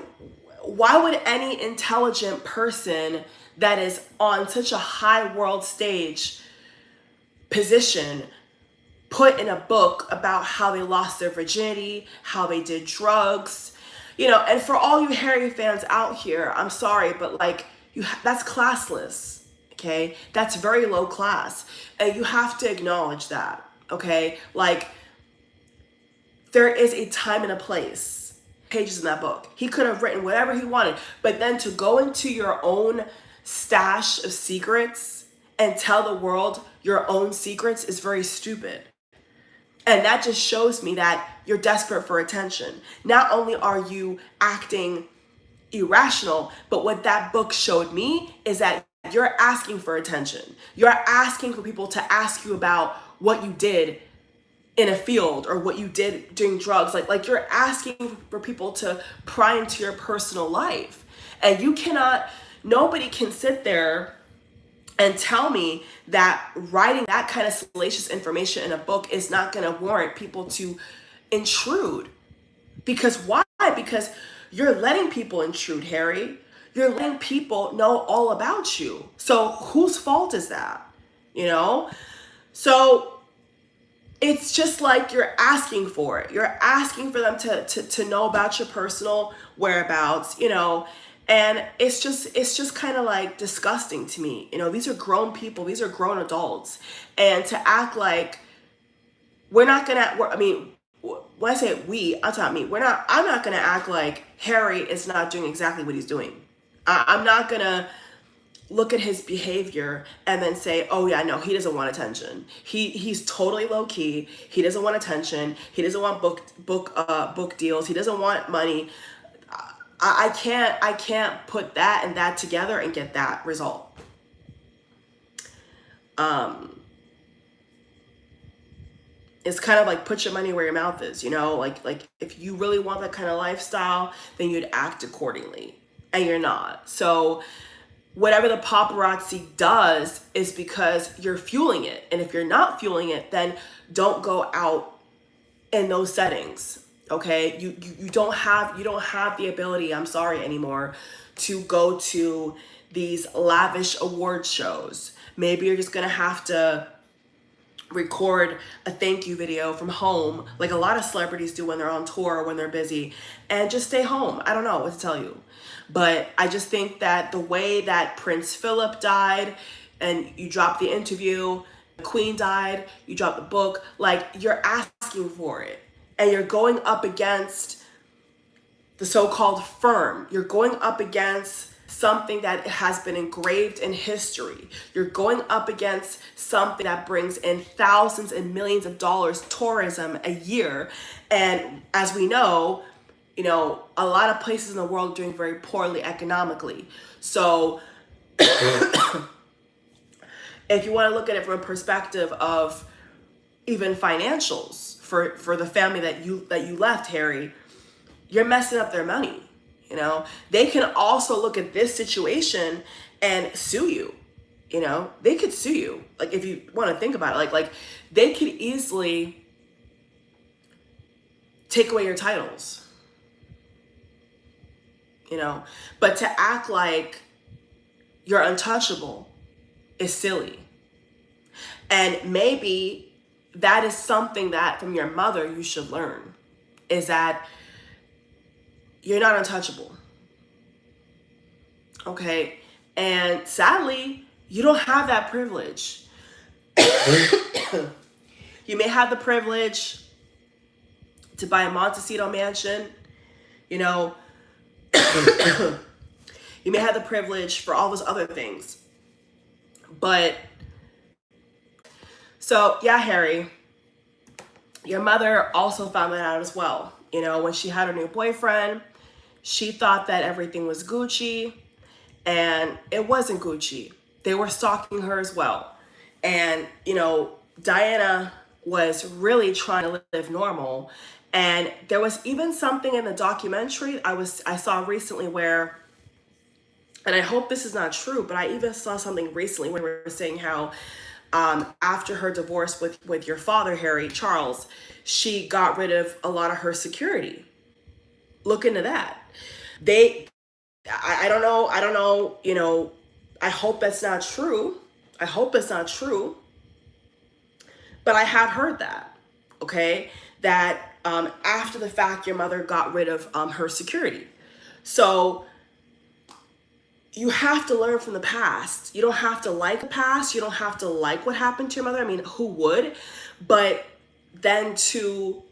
would any intelligent person that is on such a high world stage position put in a book about how they lost their virginity, how they did drugs? You know, and for all you Harry fans out here, I'm sorry, but like, that's classless. Okay, that's very low class, and you have to acknowledge that. Okay, like, there is a time and a place. Pages in that book, he could have written whatever he wanted, but then to go into your own stash of secrets and tell the world your own secrets is very stupid. And that just shows me that you're desperate for attention. Not only are you acting irrational, but what that book showed me is that you're asking for attention. You're asking for people to ask you about what you did in a field or what you did doing drugs. Like you're asking for people to pry into your personal life. And you cannot, nobody can sit there and tell me that writing that kind of salacious information in a book is not going to warrant people to intrude. Because why? Because you're letting people intrude, Harry. You're letting people know all about you. So whose fault is that? You know? So it's just like you're asking for it. You're asking for them to know about your personal whereabouts, you know, and it's just kind of like disgusting to me. You know, these are grown people, these are grown adults, and to act like we're not gonna, I mean, when I say we, I'm talking me, I'm not gonna act like Harry is not doing exactly what he's doing. I'm not gonna look at his behavior and then say, oh yeah, no, he doesn't want attention. He's totally low key. He doesn't want attention. He doesn't want book deals. He doesn't want money. I can't put that and that together and get that result. It's kind of like put your money where your mouth is, you know, like if you really want that kind of lifestyle, then you'd act accordingly, and you're not. So whatever the paparazzi does is because you're fueling it. And if you're not fueling it, then don't go out in those settings. Okay. You don't have the ability, I'm sorry, anymore, to go to these lavish award shows. Maybe you're just going to have to record a thank you video from home, like a lot of celebrities do when they're on tour or when they're busy, and just stay home. I don't know what to tell you. But I just think that the way that Prince Philip died, and you dropped the interview, the Queen died, you dropped the book, like you're asking for it. And you're going up against the so-called firm. You're going up against something that has been engraved in history. You're going up against something that brings in thousands and millions of dollars tourism a year. And as we know, you know, a lot of places in the world are doing very poorly economically. So if you want to look at it from a perspective of even financials for the family that you left, Harry, you're messing up their money. You know, they can also look at this situation and sue you. You know, they could sue you. Like, if you want to think about it, like they could easily take away your titles. You know, but to act like you're untouchable is silly. And maybe that is something that from your mother you should learn, is that you're not untouchable. Okay. And sadly, you don't have that privilege. You may have the privilege to buy a Montecito mansion, you know. You may have the privilege for all those other things. But so yeah, Harry, Your mother also found that out as well. You know, when she had her new boyfriend, she thought that everything was Gucci, and it wasn't Gucci. They were stalking her as well. And, you know, Diana was really trying to live normal. And there was even something in the documentary I saw recently where, and I hope this is not true, but I even saw something recently where we were saying how after her divorce with your father, Harry Charles, she got rid of a lot of her security. Look into that. They, I don't know, you know, I hope that's not true. I hope it's not true. But I have heard that, okay? That after the fact, your mother got rid of her security. So you have to learn from the past. You don't have to like the past. You don't have to like what happened to your mother. I mean, who would? But then to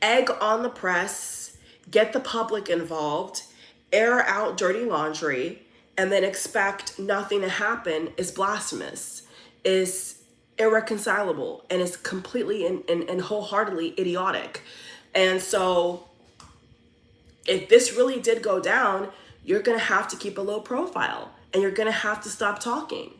egg on the press, get the public involved, air out dirty laundry, and then expect nothing to happen is blasphemous, is irreconcilable, and is completely and wholeheartedly idiotic. And so if this really did go down, you're going to have to keep a low profile, and you're going to have to stop talking.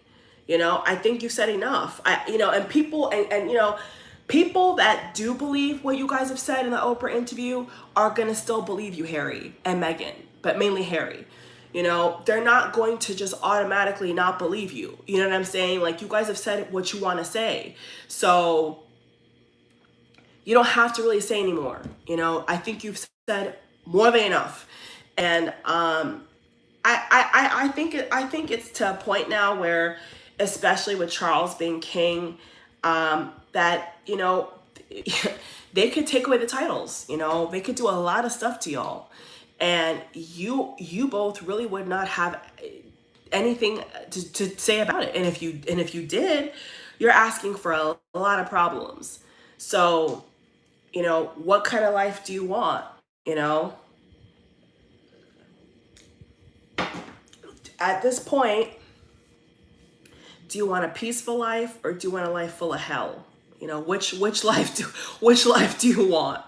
You know, I think you've said enough. You know, and people, and you know, people that do believe what you guys have said in the Oprah interview are going to still believe you, Harry and Meghan, but mainly Harry. You know, they're not going to just automatically not believe you. You know what I'm saying? Like, you guys have said what you want to say. So you don't have to really say anymore. You know, I think you've said more than enough. And I think it's to a point now where, especially with Charles being king, that, you know, they could take away the titles. You know, they could do a lot of stuff to y'all, and you both really would not have anything to say about it. And if you did, you're asking for a lot of problems. So, you know, what kind of life do you want? You know, at this point, do you want a peaceful life, or do you want a life full of hell? You know, which life do you want?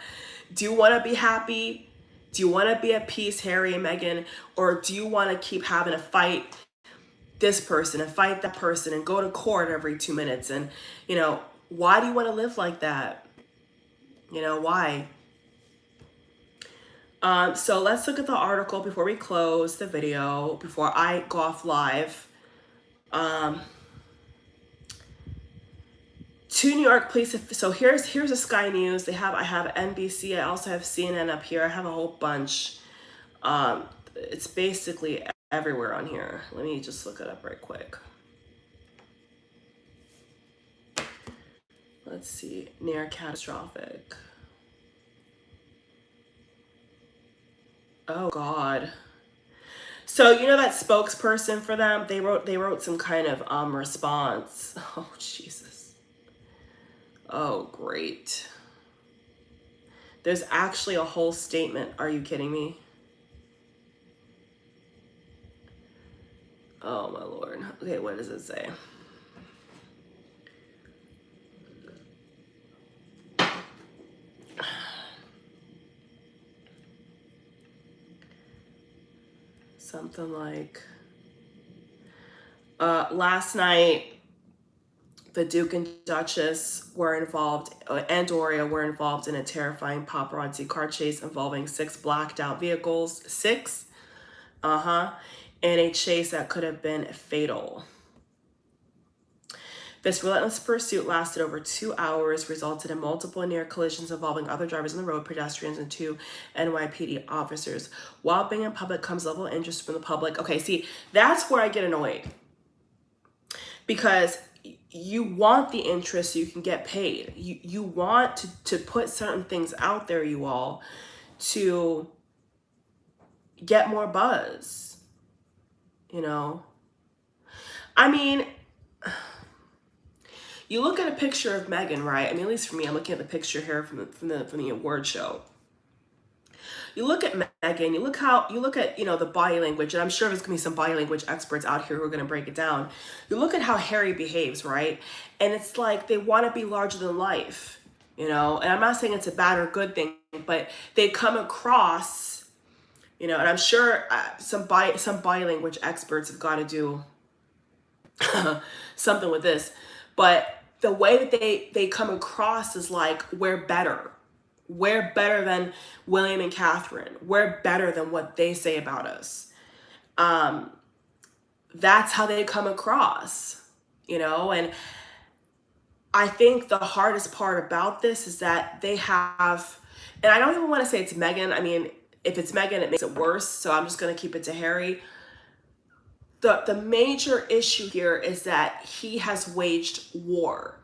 Do you want to be happy? Do you want to be at peace, Harry and Meghan, or do you want to keep having to fight this person and fight that person and go to court every 2 minutes? And, you know, why do you want to live like that? You know, why? So let's look at the article before we close the video, before I go off live. Two New York police. So here's a Sky News. I have NBC. I also have CNN up here. I have a whole bunch. It's basically everywhere on here. Let me just look it up right quick. Let's see. Near catastrophic. Oh God. So you know that spokesperson for them? They wrote some kind of response. Oh Jesus. Oh great. There's actually a whole statement. Are you kidding me? Oh my Lord. Okay, what does it say? Something like, last night, the Duke and Duchess were involved, and Doria were involved in a terrifying paparazzi car chase involving 6 blacked out vehicles. 6? In a chase that could have been fatal. This relentless pursuit lasted over 2 hours, resulted in multiple near collisions involving other drivers on the road, pedestrians, and 2 NYPD officers. While being in public comes level of interest from the public. Okay, see, that's where I get annoyed. Because you want the interest so you can get paid. You want to put certain things out there, you all, to get more buzz. You know? I mean, you look at a picture of Meghan, right? I mean, at least for me, I'm looking at the picture here from the award show. You look at Meghan, you look at, you know, the body language, and I'm sure there's gonna be some body language experts out here who are gonna break it down. You look at how Harry behaves, right? And it's like they want to be larger than life. you know, and I'm not saying it's a bad or good thing, but they come across, you know, and I'm sure some body language experts have got to do something with this, but the way that they come across is like, we're better. We're better than William and Catherine. We're better than what they say about us. That's how they come across, you know, and I think the hardest part about this is that they have, and I don't even want to say it's Meghan. I mean, if it's Meghan, it makes it worse. So I'm just going to keep it to Harry. The major issue here is that he has waged war.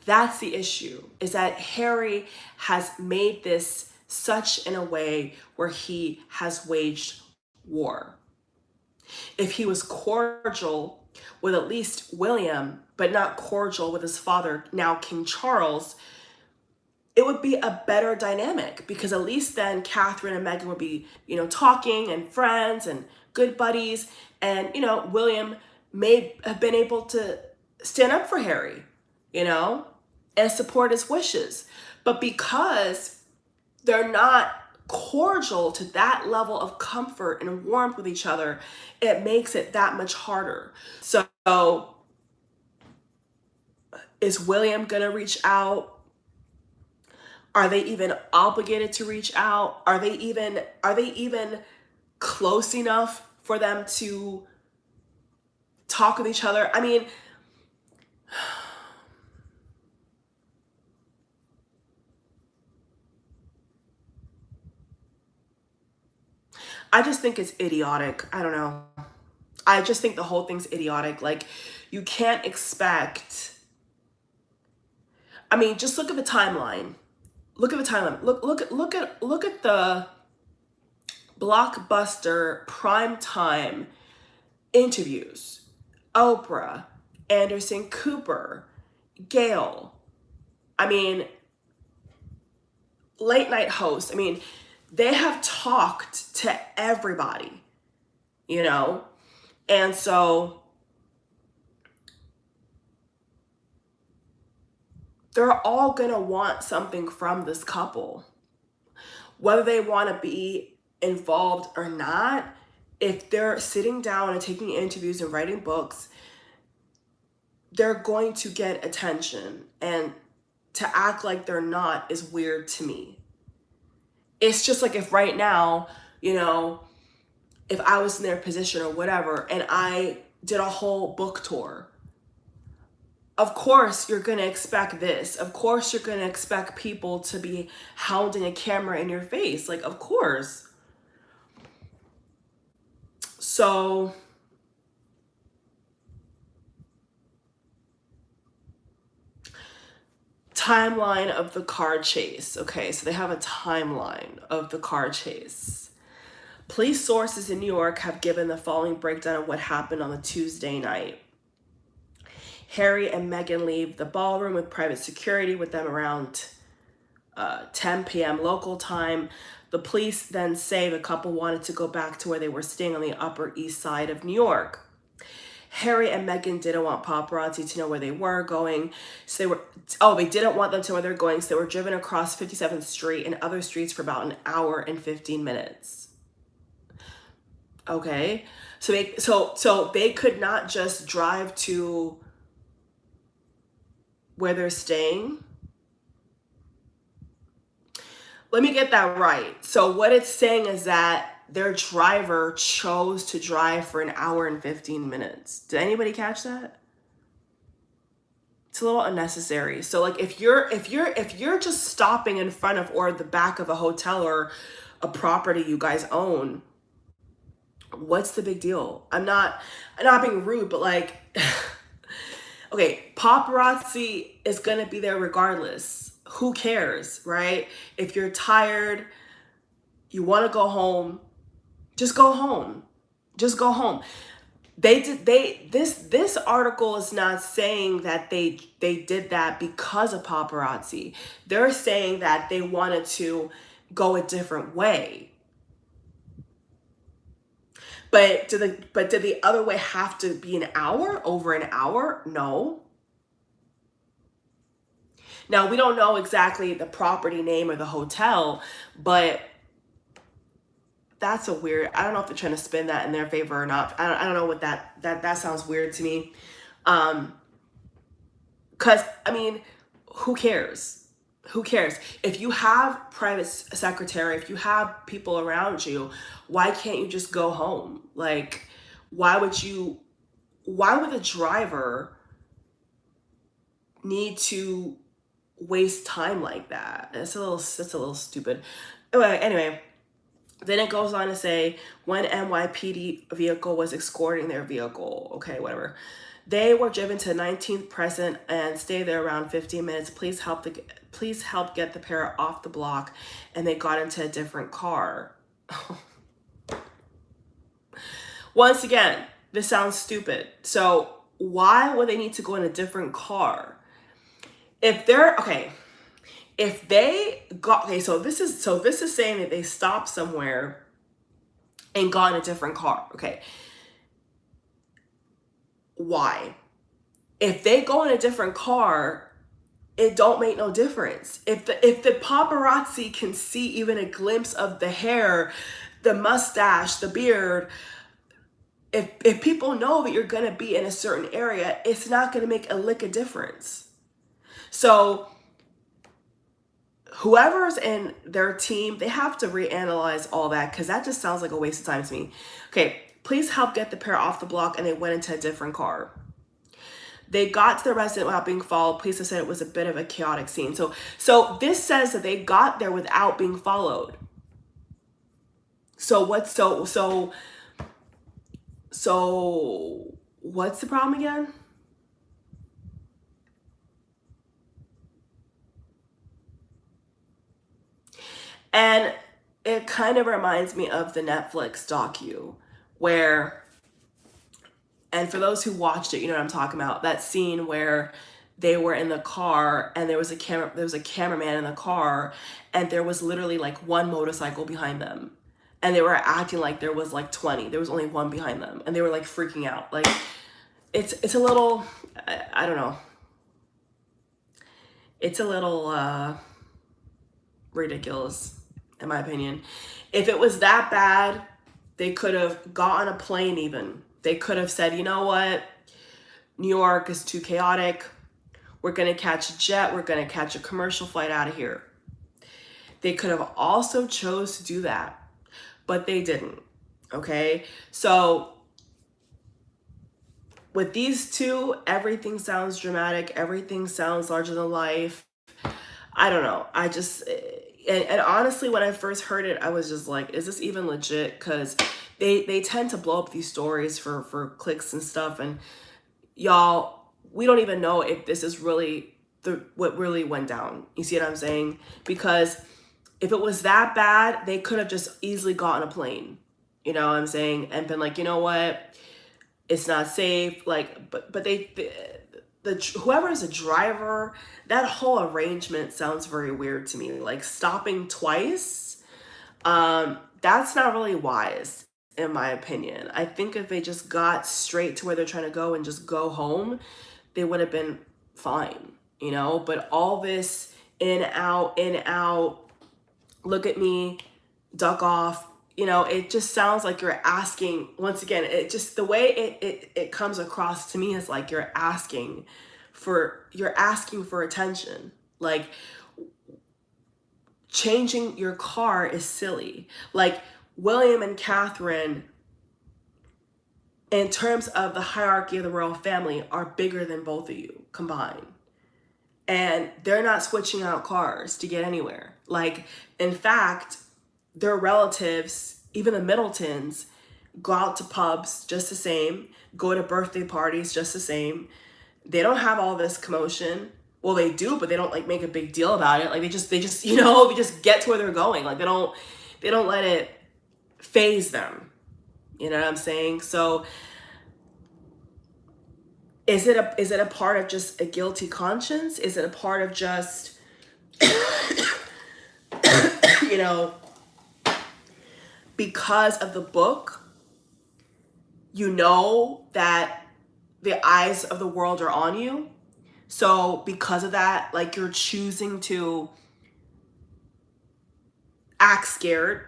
That's the issue, is that Harry has made this such in a way where he has waged war. If he was cordial with at least William, but not cordial with his father, now King Charles, it would be a better dynamic, because at least then Catherine and Meghan would be, you know, talking and friends and good buddies. And, you know, William may have been able to stand up for Harry, you know, and support his wishes. But because they're not cordial to that level of comfort and warmth with each other, it makes it that much harder. So is William gonna reach out? Are they even obligated to reach out? Are they even close enough for them to talk with each other? I mean, I just think it's idiotic. I don't know. I just think the whole thing's idiotic. Like, you can't expect, I mean, just look at the timeline. Look at the timeline. Look at the blockbuster prime time interviews. Oprah, Anderson Cooper, Gail. I mean, late night hosts. I mean, they have talked to everybody, you know? And so they're all gonna want something from this couple. Whether they wanna be involved or not, if they're sitting down and taking interviews and writing books, they're going to get attention. And to act like they're not is weird to me. It's just like, if right now, you know, if I was in their position or whatever, and I did a whole book tour, of course you're going to expect this. Of course you're going to expect people to be hounding a camera in your face. Like, of course. So timeline of the car chase. Okay, so they have a timeline of the car chase. Police sources in New York have given the following breakdown of what happened on the Tuesday night. Harry and Meghan leave the ballroom with private security with them around 10 p.m. local time. The police then say the couple wanted to go back to where they were staying on the Upper East Side of New York. Harry and Meghan didn't want paparazzi to know where they were going. So they didn't want them to know where they're going. So they were driven across 57th Street and other streets for about an hour and 15 minutes. Okay. So they could not just drive to where they're staying. Let me get that right. So what it's saying is that their driver chose to drive for an hour and 15 minutes. Did anybody catch that? It's a little unnecessary. So like, if you're just stopping in front of or the back of a hotel or a property you guys own, what's the big deal? I'm not being rude, but like, okay, paparazzi is gonna be there regardless. Who cares, right? If you're tired, you want to go home, just go home. Just go home. This article is not saying that they did that because of paparazzi. They're saying that they wanted to go a different way. But did the other way have to be an hour? Over an hour? No. Now, we don't know exactly the property name or the hotel, but that's a weird, I don't know if they're trying to spin that in their favor or not. I don't know what that sounds weird to me. Because, I mean, who cares? Who cares? If you have private secretary, if you have people around you, why can't you just go home? Like, why would the driver need to waste time like that? That's a little stupid. Anyway, then it goes on to say, when NYPD vehicle was escorting their vehicle. Okay, whatever. They were driven to 19th Crescent and stayed there around 15 minutes. Please help get the pair off the block. And they got into a different car. Once again, this sounds stupid. So why would they need to go in a different car? If they got, so this is saying that they stopped somewhere and got in a different car. Okay. Why? If they go in a different car, it don't make no difference. If the paparazzi can see even a glimpse of the hair, the mustache, the beard, if people know that you're gonna be in a certain area, it's not gonna make a lick of difference. So whoever's in their team, they have to reanalyze all that, because that just sounds like a waste of time to me. Okay, please help get the pair off the block, and they went into a different car. They got to the resident without being followed. Police have said it was a bit of a chaotic scene. So this says that they got there without being followed. So what's the problem again? And it kind of reminds me of the Netflix docu where, and for those who watched it, you know what I'm talking about, that scene where they were in the car and there was a cameraman in the car, and there was literally like one motorcycle behind them, and they were acting like there was like 20. There was only one behind them, and they were like freaking out. Like, it's a little, I don't know. It's a little ridiculous, in my opinion. If it was that bad, they could have got on a plane even. They could have said, you know what? New York is too chaotic. We're going to catch a jet. We're going to catch a commercial flight out of here. They could have also chose to do that, but they didn't. Okay? So with these two, everything sounds dramatic. Everything sounds larger than life. I don't know. I just, and honestly, when I first heard it, I was just like, is this even legit? Because they tend to blow up these stories for clicks and stuff. And y'all, we don't even know if this is really what really went down. You see what I'm saying? Because if it was that bad, they could have just easily gotten a plane. You know what I'm saying? And been like, you know what? It's not safe. Like, but whoever's a driver, that whole arrangement sounds very weird to me. Like, stopping twice, that's not really wise, in my opinion. I think if they just got straight to where they're trying to go and just go home, they would have been fine, you know? But all this in, out, look at me, duck off, you know, it just sounds like you're asking, once again, it just, the way it comes across to me is like you're asking for attention. Like, changing your car is silly. Like, William and Catherine, in terms of the hierarchy of the royal family, are bigger than both of you combined. And they're not switching out cars to get anywhere. Like, in fact, their relatives, even the Middletons, go out to pubs just the same, go to birthday parties just the same. They don't have all this commotion. Well, they do, but they don't like make a big deal about it. Like, they just, you know, they just get to where they're going. Like, they don't let it phase them. You know what I'm saying? So is it a part of just a guilty conscience? Is it a part of just, you know, because of the book, you know that the eyes of the world are on you, So because of that, like, you're choosing to act scared.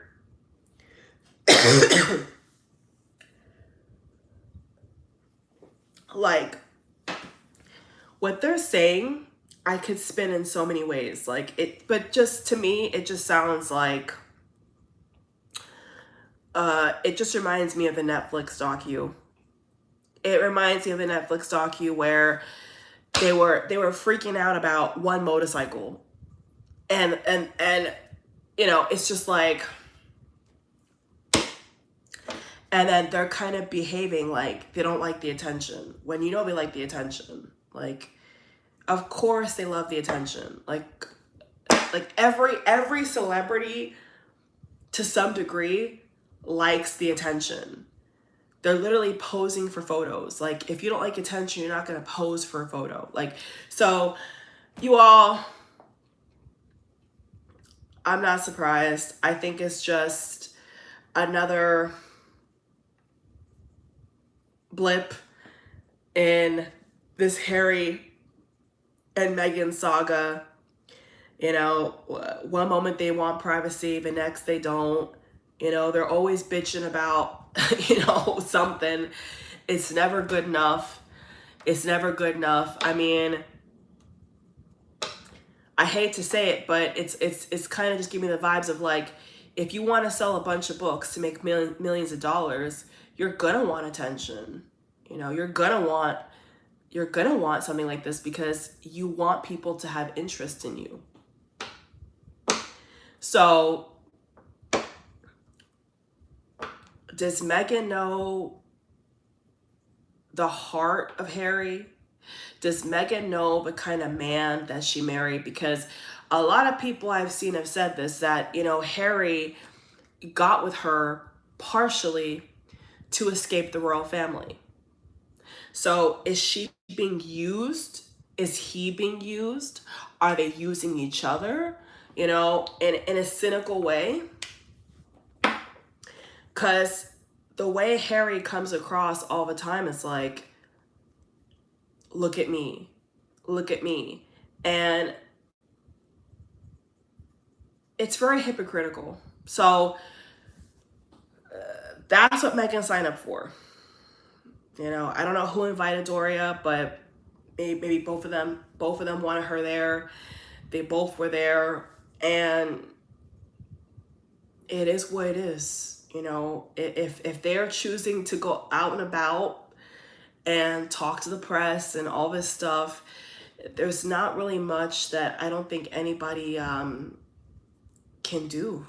Like, what they're saying, I could spin in so many ways. Like, but just to me, it just sounds like, it just reminds me of the Netflix docu. It reminds me of the Netflix docu where they were freaking out about one motorcycle, and it's just like, and then they're kind of behaving like they don't like the attention when they like the attention. Like, of course they love the attention. Like every celebrity to some degree likes the attention. They're literally posing for photos. Like, if you don't like attention, you're not going to pose for a photo. Like, so you all, I'm not surprised. I think it's just another blip in this Harry and Meghan saga. One moment they want privacy, the next they don't. They're always bitching about, something. It's never good enough. It's never good enough. I mean, I hate to say it, but it's kind of just giving me the vibes of, like, if you want to sell a bunch of books to make millions of dollars, you're gonna want attention. You're gonna want something like this because you want people to have interest in you. So, does Meghan know the heart of Harry? Does Meghan know the kind of man that she married? Because a lot of people I've seen have said this, that, Harry got with her partially to escape the royal family. So is she being used? Is he being used? Are they using each other, in a cynical way? Because the way Harry comes across all the time is like, look at me. Look at me. And it's very hypocritical. So that's what Meghan signed up for. I don't know who invited Doria, but maybe both of them wanted her there. They both were there, and it is what it is. If they're choosing to go out and about and talk to the press and all this stuff, there's not really much that I don't think anybody can do,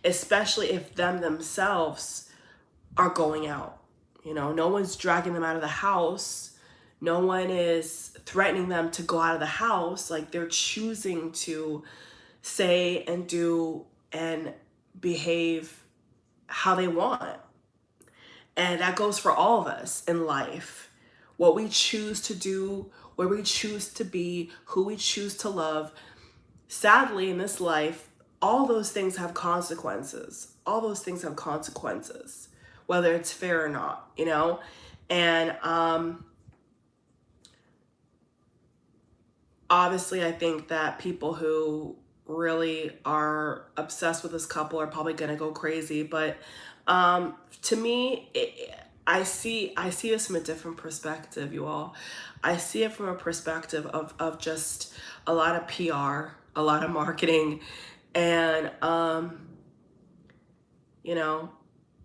especially if them themselves are going out. No one's dragging them out of the house. No one is threatening them to go out of the house. Like, they're choosing to say and do and behave how they want. And that goes for all of us in life. What we choose to do, where we choose to be, who we choose to love. Sadly, in this life, all those things have consequences. All those things have consequences, whether it's fair or not, And obviously, I think that people who really are obsessed with this couple are probably going to go crazy. But to me, I see this from a different perspective, you all. I see it from a perspective of just a lot of PR, a lot of marketing. And,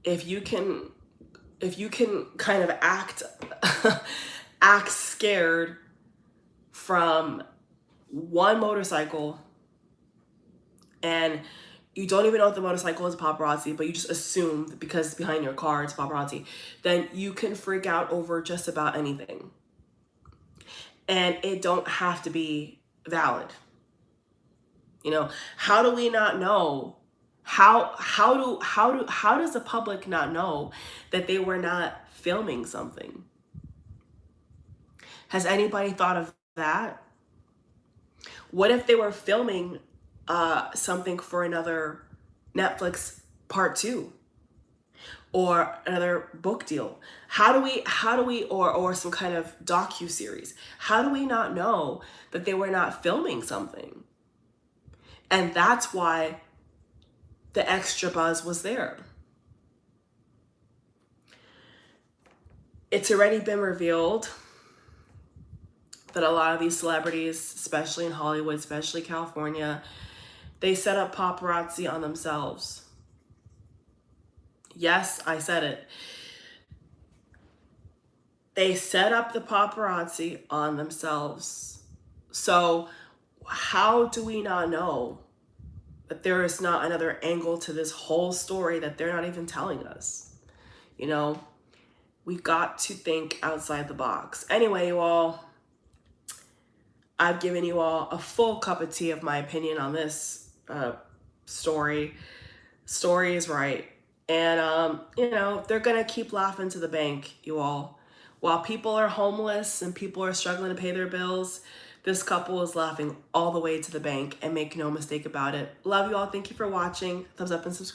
if you can kind of act scared from one motorcycle, and you don't even know if the motorcycle is paparazzi, but you just assume that because it's behind your car, it's paparazzi, then you can freak out over just about anything. And it don't have to be valid. How do we not know? How does the public not know that they were not filming something? Has anybody thought of that? What if they were filming something for another Netflix part 2? or another book deal? How do we, or some kind of docu-series? How do we not know that they were not filming something? And that's why the extra buzz was there. It's already been revealed that a lot of these celebrities, especially in Hollywood, especially California, they set up paparazzi on themselves. Yes, I said it. They set up the paparazzi on themselves. So how do we not know that there is not another angle to this whole story that they're not even telling us? You know, we've got to think outside the box. Anyway, you all, I've given you all a full cup of tea of my opinion on this story. Story is right. And, you know, they're going to keep laughing to the bank, you all. While people are homeless and people are struggling to pay their bills, this couple is laughing all the way to the bank, and make no mistake about it. Love you all. Thank you for watching. Thumbs up and subscribe.